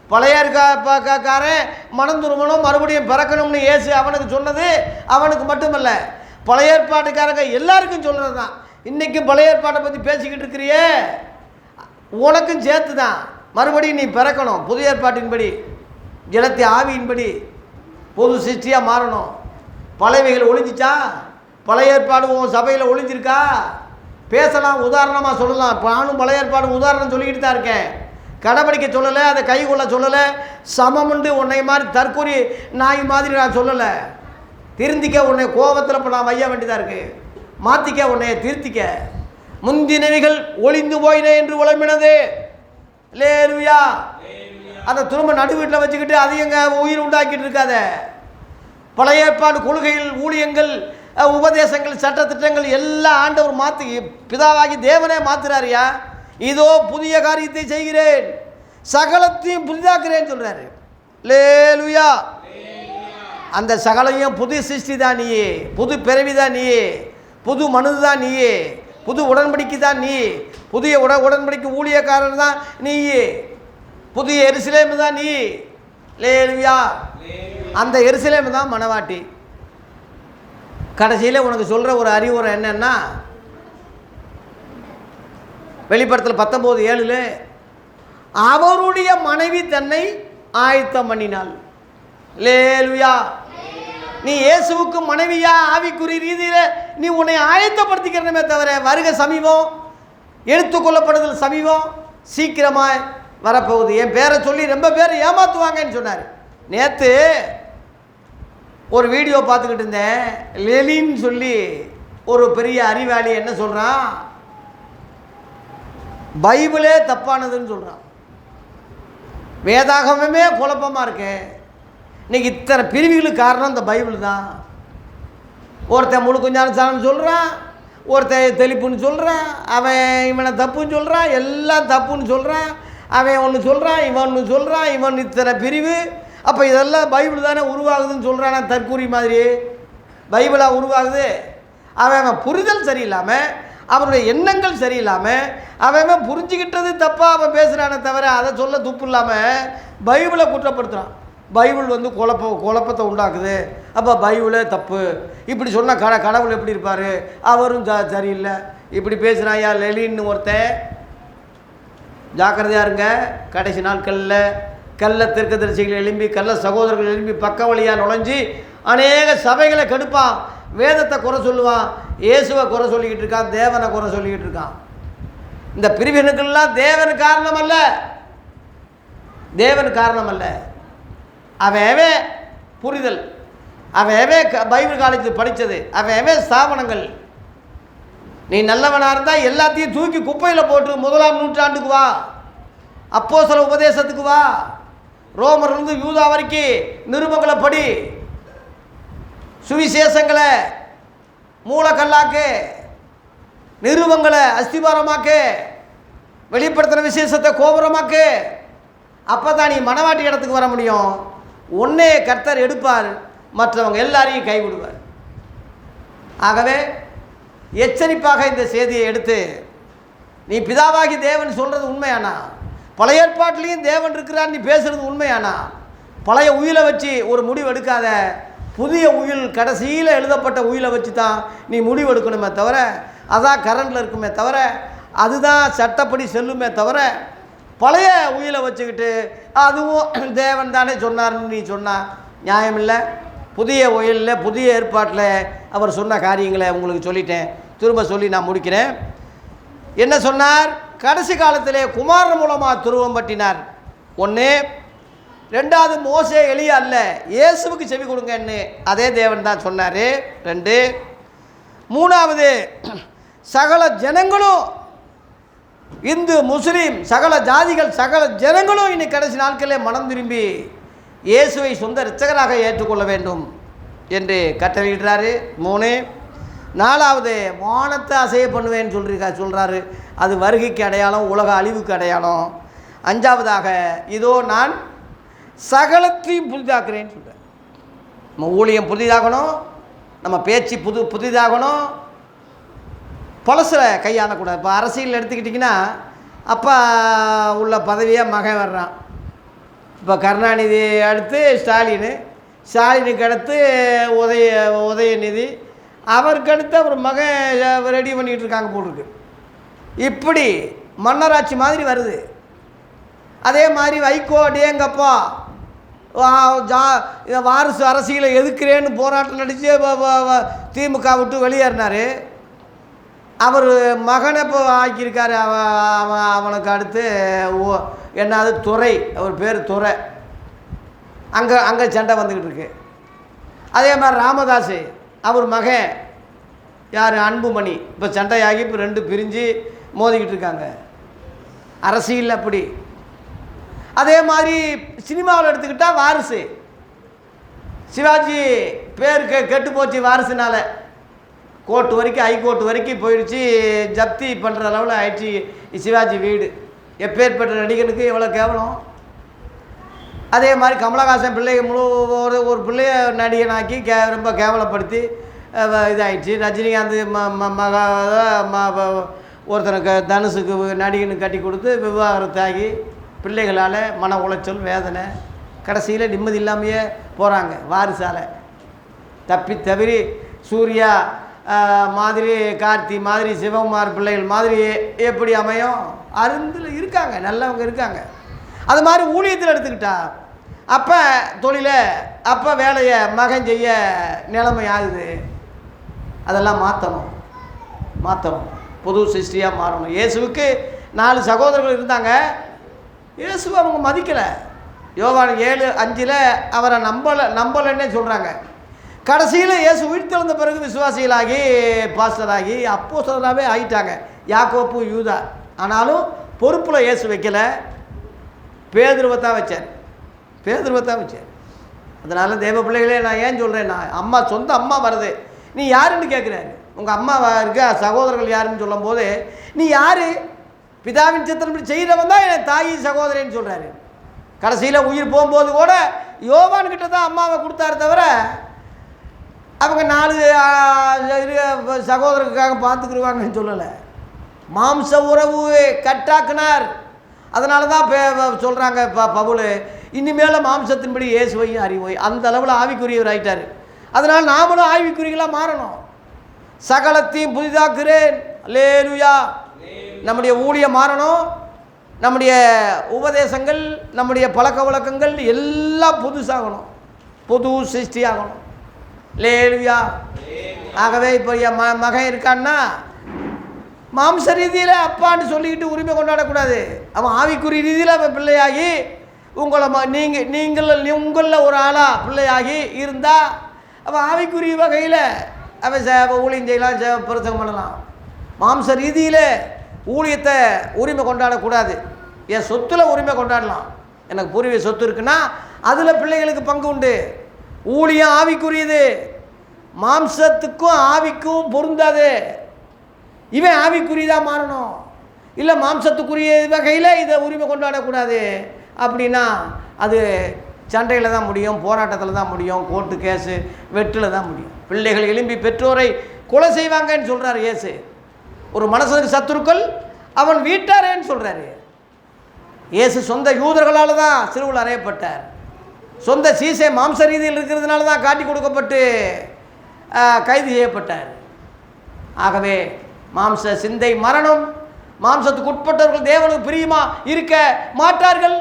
பழைய ஏற்பாட்டுக்காரன் மனம் திரும்பணும், மறுபடியும் பிறக்கணும்னு இயேசு அவனுக்கு சொன்னது அவனுக்கு மட்டுமல்ல, பழைய ஏற்பாட்டுக்காரங்க எல்லாருக்கும் சொல்கிறது தான். இன்றைக்கும் பழைய ஏற்பாட்டை பற்றி பேசிக்கிட்டு இருக்கிறியே, உனக்கும் சேர்த்து தான். மறுபடியும் நீ பிறக்கணும், புது ஏற்பாட்டின்படி, ஜலத்தை ஆவியின்படி புது சிருஷ்டியாக மாறணும். பழையவைகள் ஒழிஞ்சிச்சா? பழைய ஏற்பாடு உன் சபையில் ஒழிஞ்சிருக்கா? பேசலாம், உதாரணமாக சொல்லலாம். இப்போ நானும் பழைய ஏற்பாடு உதாரணம் சொல்லிக்கிட்டு தான் இருக்கேன். கடைப்பிடிக்க சொல்லலை, அதை கை கொள்ள சொல்லலை. சமமுண்டு உன்னை மாதிரி தற்கொலை நாய் மாதிரி நான் சொல்லலை. திருந்திக்க, உன்னை கோபத்தில் இப்போ நான் வைய வேண்டியதாக இருக்குது. மாற்றிக்க, உன்னைய திருத்திக்க. முந்தினவைகள் ஒளிந்து போயினே என்று உழம்பினது. லேலுயா. அதை திரும்ப நடு வீட்டில் வச்சுக்கிட்டு அதையங்க உயிர் உண்டாக்கிட்டு இருக்காத. பழைய ஏற்பாடு கொள்கைகள், ஊழியங்கள், உபதேசங்கள், சட்டத்திட்டங்கள் எல்லாம் ஆண்டவர் மாற்றி, பிதாவாகி தேவனே மாத்துறாருயா. இதோ புதிய காரியத்தை செய்கிறேன், சகலத்தையும் புதிதாக்குறேன்னு சொல்றாரு. லேலுயா. அந்த சகலையும் புது சிருஷ்டி தான் நீயே, புது பிறவி தான் நீயே, புது மனது தான் நீயே, புது உடன்படிக்கை தான் நீ, புதிய உடன்படிக்கை ஊழியக்காரர் தான் நீயே, புதிய எருசலேம் தான் நீ. லேலுயா. அந்த எருசலேம் தான் மணவாட்டி. கடைசியில் உனக்கு சொல்கிற ஒரு அறிவுரை என்னன்னா, வெளிப்படுத்தல் 19:7 அவருடைய மனைவி தன்னை ஆயத்தம் பண்ணினாள். லேலுயா. நீ இயேசுவுக்கு மனைவியா ஆவிக்குரிய ரீதியில் நீ உன்னை ஆயத்தப்படுத்திக்கிறனமே தவிர, வருகை சமீபம், எடுத்துக்கொள்ளப்படுதல் சமீபம், சீக்கிரமாக வரப்போகுது. என் பேரை சொல்லி ரொம்ப பேர் ஏமாற்றுவாங்கன்னு சொன்னார். நேற்று ஒரு வீடியோ பார்த்துக்கிட்டு இருந்தேன். லெலின்னு சொல்லி ஒரு பெரிய அறிவாளி என்ன சொல்கிறான், பைபிளே தப்பானதுன்னு சொல்கிறான். வேதாகமே குழப்பமாக இருக்கு. இன்னைக்கு இத்தனை பிரிவுகளுக்கு காரணம் இந்த பைபிள் தான். ஒருத்தன் முழு ஞானஸ்நானம் சொல்கிறான், ஒருத்தன் தெளிப்புன்னு சொல்கிறான், அவன் இவனை தப்புன்னு சொல்கிறான், எல்லாம் தப்புன்னு சொல்கிறான், அவன் ஒன்று சொல்கிறான், இவன் ஒன்று சொல்கிறான், இவன் இத்தனை பிரிவு. அப்போ இதெல்லாம் பைபிள் தானே உருவாகுதுன்னு சொல்கிறான். தற்கூறி மாதிரி பைபிளாக உருவாகுது. அவன் புரிதல் சரியில்லாமல், அவனுடைய எண்ணங்கள் சரியில்லாமல், அவன் புரிஞ்சுக்கிட்டது தப்பாக அவன் பேசுகிறானே தவிர அதை சொல்ல துப்பு இல்லாமல் பைபிளை குற்றப்படுத்துகிறான். பைபிள் குழப்பத்தை உண்டாக்குது, அப்போ பைபிளே தப்பு. இப்படி சொன்ன கடவுள் எப்படி இருப்பார், அவரும் சரியில்லை, இப்படி பேசுகிறாயா லெலின்னு ஒருத்தன். ஜாக்கிரதையாக இருங்க. கடைசி நாட்களில் கள்ள தீர்க்கதரிசிகள் எழும்பி, கள்ள சகோதரர்கள் எழும்பி, பக்க வழியாக நுழைஞ்சி அநேக சபைகளை கெடுப்பான். வேதத்தை குறை சொல்லுவான், இயேசுவை குறை சொல்லிக்கிட்டு இருக்கான், தேவனை குறை சொல்லிக்கிட்டு இருக்கான். இந்த பிரிவினுக்கெல்லாம் தேவன் காரணம் அல்ல, தேவன் காரணம் அல்ல. அவன் புரிதல், அவன் பைபிள் காலேஜ் படித்தது, அவன் ஸ்தாபனங்கள். நீ நல்லவனாக இருந்தால் எல்லாத்தையும் தூக்கி குப்பையில் போட்டு 1ஆம் நூற்றாண்டுக்கு வா, அப்போஸ்தல உபதேசத்துக்கு வா, ரோமர்லேருந்து யூதா வரைக்கும் நிருபங்களை படி, சுவிசேஷங்களை மூலக்கல்லாக்கு, நிருபங்களை அஸ்திபாரமாக்கு, வெளிப்படுத்தின விசேஷத்தை கோபுரமாக்கு. அப்போ தான் நீ மனவாட்டி இடத்துக்கு வர முடியும். ஒன்னே கர்த்தர் எடுப்பார், மற்றவங்க எல்லாரையும் கைவிடுவார். ஆகவே எச்சரிப்பாக இந்த செய்தியை எடுத்து, நீ பிதாவாகி தேவன் சொல்கிறது உண்மையானா, பழைய ஏற்பாட்டிலையும் தேவன் இருக்கிறார் நீ பேசுகிறது உண்மையானா, பழைய உயிரை வச்சு ஒரு முடிவு எடுக்காத. புதிய உயில் கடைசியில் எழுதப்பட்ட உயிலை வச்சு தான் நீ முடிவெடுக்கணுமே தவிர, அதான் கரண்டில் இருக்குமே தவிர, அதுதான் சட்டப்படி செல்லுமே தவிர, பழைய உயிலை வச்சுக்கிட்டு அதுவும் தேவன் தானே சொன்னார்னு நீ சொன்னால் நியாயம் இல்லை. புதிய உயிலில் புதிய ஏற்பாட்டில் அவர் சொன்ன காரியங்களை உங்களுக்கு சொல்லிட்டேன். திரும்ப சொல்லி நான் முடிக்கிறேன். என்ன சொன்னார்? கடைசி காலத்திலே குமாரன் மூலமாக துருவம் பற்றினார். ஒன்று. ரெண்டாவது, மோசே எலியா அல்ல, இயேசுவுக்கு செவி கொடுங்கன்னு அதே தேவன் தான் சொன்னார். 2. மூணாவது, சகல ஜனங்களும், இந்து முஸ்லீம் சகல ஜாதிகள் சகல ஜனங்களும் இனி கடைசி நாட்களே மனம் திரும்பி இயேசுவை சொந்த இரட்சகராக ஏற்றுக்கொள்ள வேண்டும் என்று கட்டளையிடுறாரு. 3. 4வது, வானத்தை அசைய பண்ணுவேன்னு சொல்கிறாரு. அது வருகைக்கு அடையாளம், உலக அழிவுக்கு அடையாளம். 5வதாக, இதோ நான் சகலத்தையும் புதிதாக்குறேன்னு சொல்கிறேன். நம்ம ஊழியம் புதிதாகணும், நம்ம பேச்சு புதிதாகணும், பழசில் கையாளக்கூடாது. இப்போ அரசியல் எடுத்துக்கிட்டிங்கன்னா அப்பா உள்ள பதவியாக மகன் வர்றான். இப்போ கருணாநிதி அடுத்து ஸ்டாலினுக்கு அடுத்து உதயநிதி, அவருக்கு அடுத்து அவர் மகன் ரெடி பண்ணிகிட்டு இருக்காங்க போட்டிருக்கு. இப்படி மன்னராட்சி மாதிரி வருது. அதே மாதிரி வைகோ அடேங்கப்பா வாரிசு அரசியலை எதுக்குறேன்னு போராட்டம் நடித்து திமுக விட்டு வெளியேறினார். அவர் மகனை இப்போ ஆக்கியிருக்காரு. அவனுக்கு அடுத்து என்னது துறை, அவர் பேர் துறை. அங்கே சண்டை வந்துக்கிட்டு இருக்கு. அதே மாதிரி ராமதாஸ், அவர் மகன் யார், அன்புமணி, இப்போ சண்டையாகி இப்போ 2 பிரிஞ்சு மோதிக்கிட்டு இருக்காங்க. அரசியல் அப்படி. அதே மாதிரி சினிமாவில் எடுத்துக்கிட்டால் வாரிசு, சிவாஜி பேர் கெட்டு போச்சு வாரிசுனால. கோர்ட்டு வரைக்கும், ஹைகோர்ட்டு வரைக்கும் போயிடுச்சு, ஜப்தி பண்ணுற அளவில் ஆயிடுச்சு சிவாஜி வீடு. எப்பேற்பட்ட நடிகனுக்கு எவ்வளோ கேவலம். அதே மாதிரி கமலஹாசன் ஒரு பிள்ளைய நடிகனாக்கி ரொம்ப கேவலப்படுத்தி இதாகிடுச்சு. ரஜினிகாந்த் ஒருத்தனுக்கு தனுஷுக்கு நடிகனுக்கு கட்டி கொடுத்து விவாகரத்தாகி பிள்ளைகளால் மன உளைச்சல் வேதனை, கடைசியில் நிம்மதி இல்லாமையே போகிறாங்க. வாரிசால் தவிரி சூர்யா மாதிரி, கார்த்தி மாதிரி, சிவகுமார் பிள்ளைகள் மாதிரி எப்படி அமையும்? அருந்தில் இருக்காங்க, நல்லவங்க இருக்காங்க. அது மாதிரி ஊழியத்தில் எடுத்துக்கிட்டா அப்போ தொழிலை, அப்போ வேலையை மகன் செய்ய நிலைமை ஆகுது. அதெல்லாம் மாற்றணும், புது சிருஷ்டியாக மாறணும். இயேசுவுக்கு 4 சகோதரர்கள் இருந்தாங்க. இயேசுவை அவங்க மதிக்கலை. யோவான் 7:5 அவரை நம்பலைன்னே சொல்கிறாங்க. கடைசியில் இயேசு உயிர்த்தெழுந்த பிறகு விசுவாசிகளாகி பாஸ்டராகி அப்போஸ்தலராகவே ஆகிட்டாங்க, யாக்கோப்பு யூதா. ஆனாலும் பொறுப்பில் இயேசு வைக்கலை, பேதுருவை தான் வச்சார். அதனால் தேவ பிள்ளைகளே, நான் ஏன் சொல்கிறேன்னா, சொந்த அம்மா வருது, நீ யாருன்னு கேட்குறாரு. உங்கள் அம்மா இருக்க சகோதரர்கள் யாருன்னு சொல்லும் போது, நீ யார்? பிதாவின் சித்தம் செய்கிறவன் தான் என் தாயி சகோதரின்னு சொல்கிறாரு. கடைசியில் உயிர் போகும்போது கூட யோவான்கிட்ட தான் அம்மாவை கொடுத்தாரு தவிர, அவங்க 4 சகோதரருக்காக பார்த்துக்குருவாங்கன்னு சொல்லலை. மாம்ச உறவு கட்டாக்குனார். அதனால தான் சொல்கிறாங்க பவுல், இனிமேல் மாம்சத்தின்படி இயேசுவையும் அறிவோய். அந்த அளவில் ஆவிக்குரியவர் ஆகிட்டார். அதனால் நாமளும் ஆவிக்குரியர்களாக மாறணும். சகலத்தையும் புதிதாக்குறேன், அல்லேலூயா. நம்முடைய ஊழியம் மாறணும், நம்முடைய உபதேசங்கள், நம்முடைய பழக்க வழக்கங்கள் எல்லாம் புதுசாகணும், புது சிருஷ்டியாகணும். அல்லேலூயா. ஆகவே இப்போ என் மகன் இருக்கான்னா மாம்ச ரீதியில் அப்பான்னு சொல்லிக்கிட்டு உரிமை கொண்டாடக்கூடாது. அவன் ஆவிக்குரிய ரீதியில் அவன் பிள்ளையாகி உங்களை உங்களில் ஒரு ஆளாக பிள்ளையாகி இருந்தால் அவன் ஆவிக்குரிய வகையில் அவன் ஊழியம் செய்யலாம், பிரசங்கம் பண்ணலாம். மாம்ச ரீதியில் ஊழியத்தை உரிமை கொண்டாடக்கூடாது. என் சொத்தில் உரிமை கொண்டாடலாம். எனக்கு பூர்வீக சொத்து இருக்குன்னா அதில் பிள்ளைகளுக்கு பங்கு உண்டு. ஊழியம் ஆவிக்குரியது, மாம்சத்துக்கும் ஆவிக்கும் பொருந்தாது. இவன் ஆவிக்குரியதாக மாறணும். இல்லை மாம்சத்துக்குரிய வகையில் இதை உரிமை கொண்டாடக்கூடாது. அப்படின்னா அது சண்டையில் தான் முடியும், போராட்டத்தில் தான் முடியும், கோர்ட்டு கேஸு வெற்றில் தான் முடியும். பிள்ளைகள் எழும்பி பெற்றோரை கொலை செய்வாங்கன்னு சொல்கிறார் இயேசு. ஒரு மனுஷனுக்கு சத்துருக்கள் அவன் வீட்டாரேன்னு சொல்கிறாரு இயேசு. சொந்த யூதர்களால் தான் சிலுவையில் அறையப்பட்டார். சொந்த சீசை மாம்ச ரீதியில் இருக்கிறதுனால தான் காட்டி கொடுக்கப்பட்டு கைது செய்யப்பட்டார். ஆகவே மாம்ச சிந்தை மரணம். மாம்சத்துக்கு உட்பட்டவர்கள் தேவனுக்கு பிரியமாக இருக்க மாட்டார்கள்.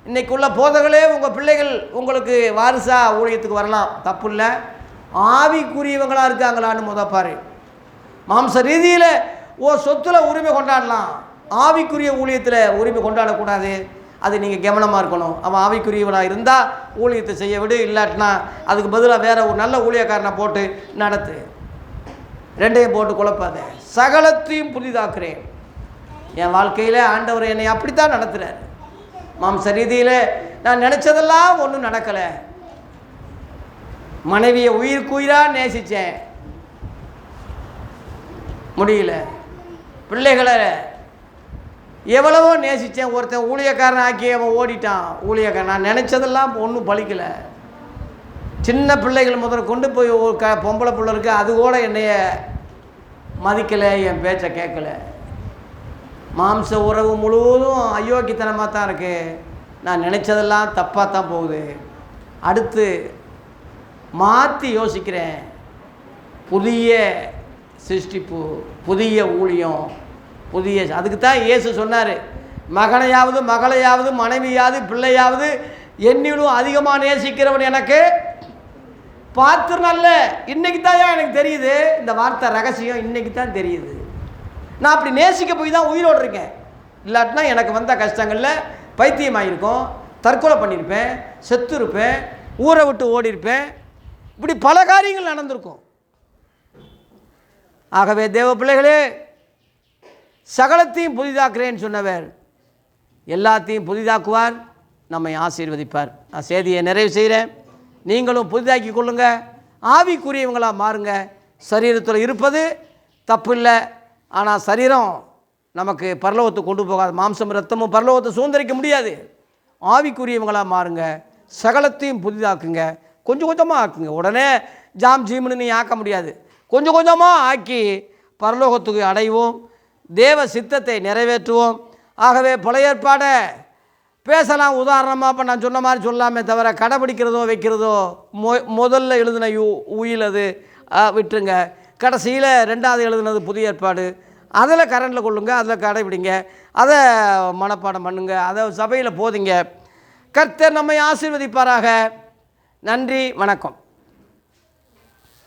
இன்றைக்குள்ள போதகளே உங்கள் பிள்ளைகள் உங்களுக்கு வாரிசாக ஊழியத்துக்கு வரலாம், தப்பு இல்லை. ஆவிக்குரியவங்களாக இருக்காங்களான்னு முதப்பாரு. மாம்ச ரீதியில் சொத்தில் உரிமை கொண்டாடலாம், ஆவிக்குரிய ஊழியத்தில் உரிமை கொண்டாடக்கூடாது. அது நீங்கள் கவனமாக இருக்கணும். அவன் ஆவிக்குரியவனாக இருந்தால் ஊழியத்தை செய்ய விடு, இல்லாட்டினா அதுக்கு பதிலாக வேறு ஒரு நல்ல ஊழியக்காரனை போட்டு நடத்து. ரெண்டையும் போட்டு குழப்பாத. சகலத்தையும் புதிதாக்குறேன். என் வாழ்க்கையில் ஆண்டவர் என்னை அப்படித்தான் நடத்துகிறார். மாம்ச ரீதியில் நான் நினச்சதெல்லாம் ஒன்றும் நடக்கலை. மனைவியை உயிராக நேசித்தேன், முடியல. பிள்ளைகளை எவ்வளவோ நேசித்தேன். ஒருத்தன் ஊழியக்காரன் ஆக்கி அவன் ஓடிட்டான். ஊழியக்காரன் நான் நினச்சதெல்லாம் ஒன்றும் பலிக்கலை. சின்ன பிள்ளைகள் முதல்ல கொண்டு போய் ஒரு பொம்பளை பிள்ளை இருக்குது, அது கூட என்னைய மதிக்கலை, என் பேச்சை கேட்கலை. மாம்ச உறவு முழுவதும் அயோக்கியத்தனமாக தான் இருக்குது. நான் நினச்சதெல்லாம் தப்பாக தான் போகுது. அடுத்து மாற்றி யோசிக்கிறேன். புதிய சிருஷ்டிப்பு, புதிய ஊழியம், புதிய. அதுக்கு தான் இயேசு சொன்னார், மகனையாவது மகளையாவது மனைவியாவது பிள்ளையாவது என்னிலும் அதிகமாக நேசிக்கிறவன் எனக்கு பாத்திரம் அல்ல. இன்றைக்கி தான் எனக்கு தெரியுது இந்த வார்த்தை ரகசியம். இன்றைக்கி தான் தெரியுது. நான் அப்படி நேசிக்க போய் தான் உயிரோடு இருக்கேன். இல்லாட்டினா எனக்கு வந்த கஷ்டங்களில் பைத்தியமாயிருக்கும், தற்கொலை பண்ணியிருப்பேன், செத்து இருப்பேன், ஊரை விட்டு ஓடிருப்பேன். இப்படி பல காரியங்கள் நடந்திருக்கும். ஆகவே தேவ பிள்ளைகளே, சகலத்தையும் புதிதாக்குறேன்னு சொன்னவர் எல்லாத்தையும் புதிதாக்குவார், நம்மை ஆசீர்வதிப்பார். நான் செய்தியை நிறைவு செய்கிறேன். நீங்களும் புதிதாக்கி கொள்ளுங்க, ஆவிக்குரியவங்களாக மாறுங்க. சரீரத்தில் இருப்பது தப்பு இல்லை, ஆனால் சரீரம் நமக்கு பரலோகத்தை கொண்டு போகாது. மாம்சம் ரத்தமும் பரலோகத்தை சுதந்திரிக்க முடியாது. ஆவிக்குரியவங்களாக மாறுங்க, சகலத்தையும் புதிதாக்குங்க. கொஞ்சம் கொஞ்சமாக ஆக்குங்க. உடனே ஜாம் ஜீம்னு நீ ஆக்க முடியாது. கொஞ்சம் கொஞ்சமாக ஆக்கி பரலோகத்துக்கு அடைவோம், தேவ சித்தத்தை நிறைவேற்றுவோம். ஆகவே பழைய ஏற்பாடை பேசலாம், உதாரணமாக இப்போ நான் சொன்ன மாதிரி சொல்லாமே தவிர கடைபிடிக்கிறதோ வைக்கிறதோ முதல்ல எழுதின உயில் அது விட்டுருங்க. கடைசியில் ரெண்டாவது எழுதுனது புதிய ஏற்பாடு, அதில் கரண்டில் கொள்ளுங்க, அதில் கடைபிடிங்க, அதை மனப்பாடம் பண்ணுங்க, அதை சபையில் போதிங்க. கர்த்தர் நம்மை ஆசீர்வதிப்பாராக. நன்றி, வணக்கம்.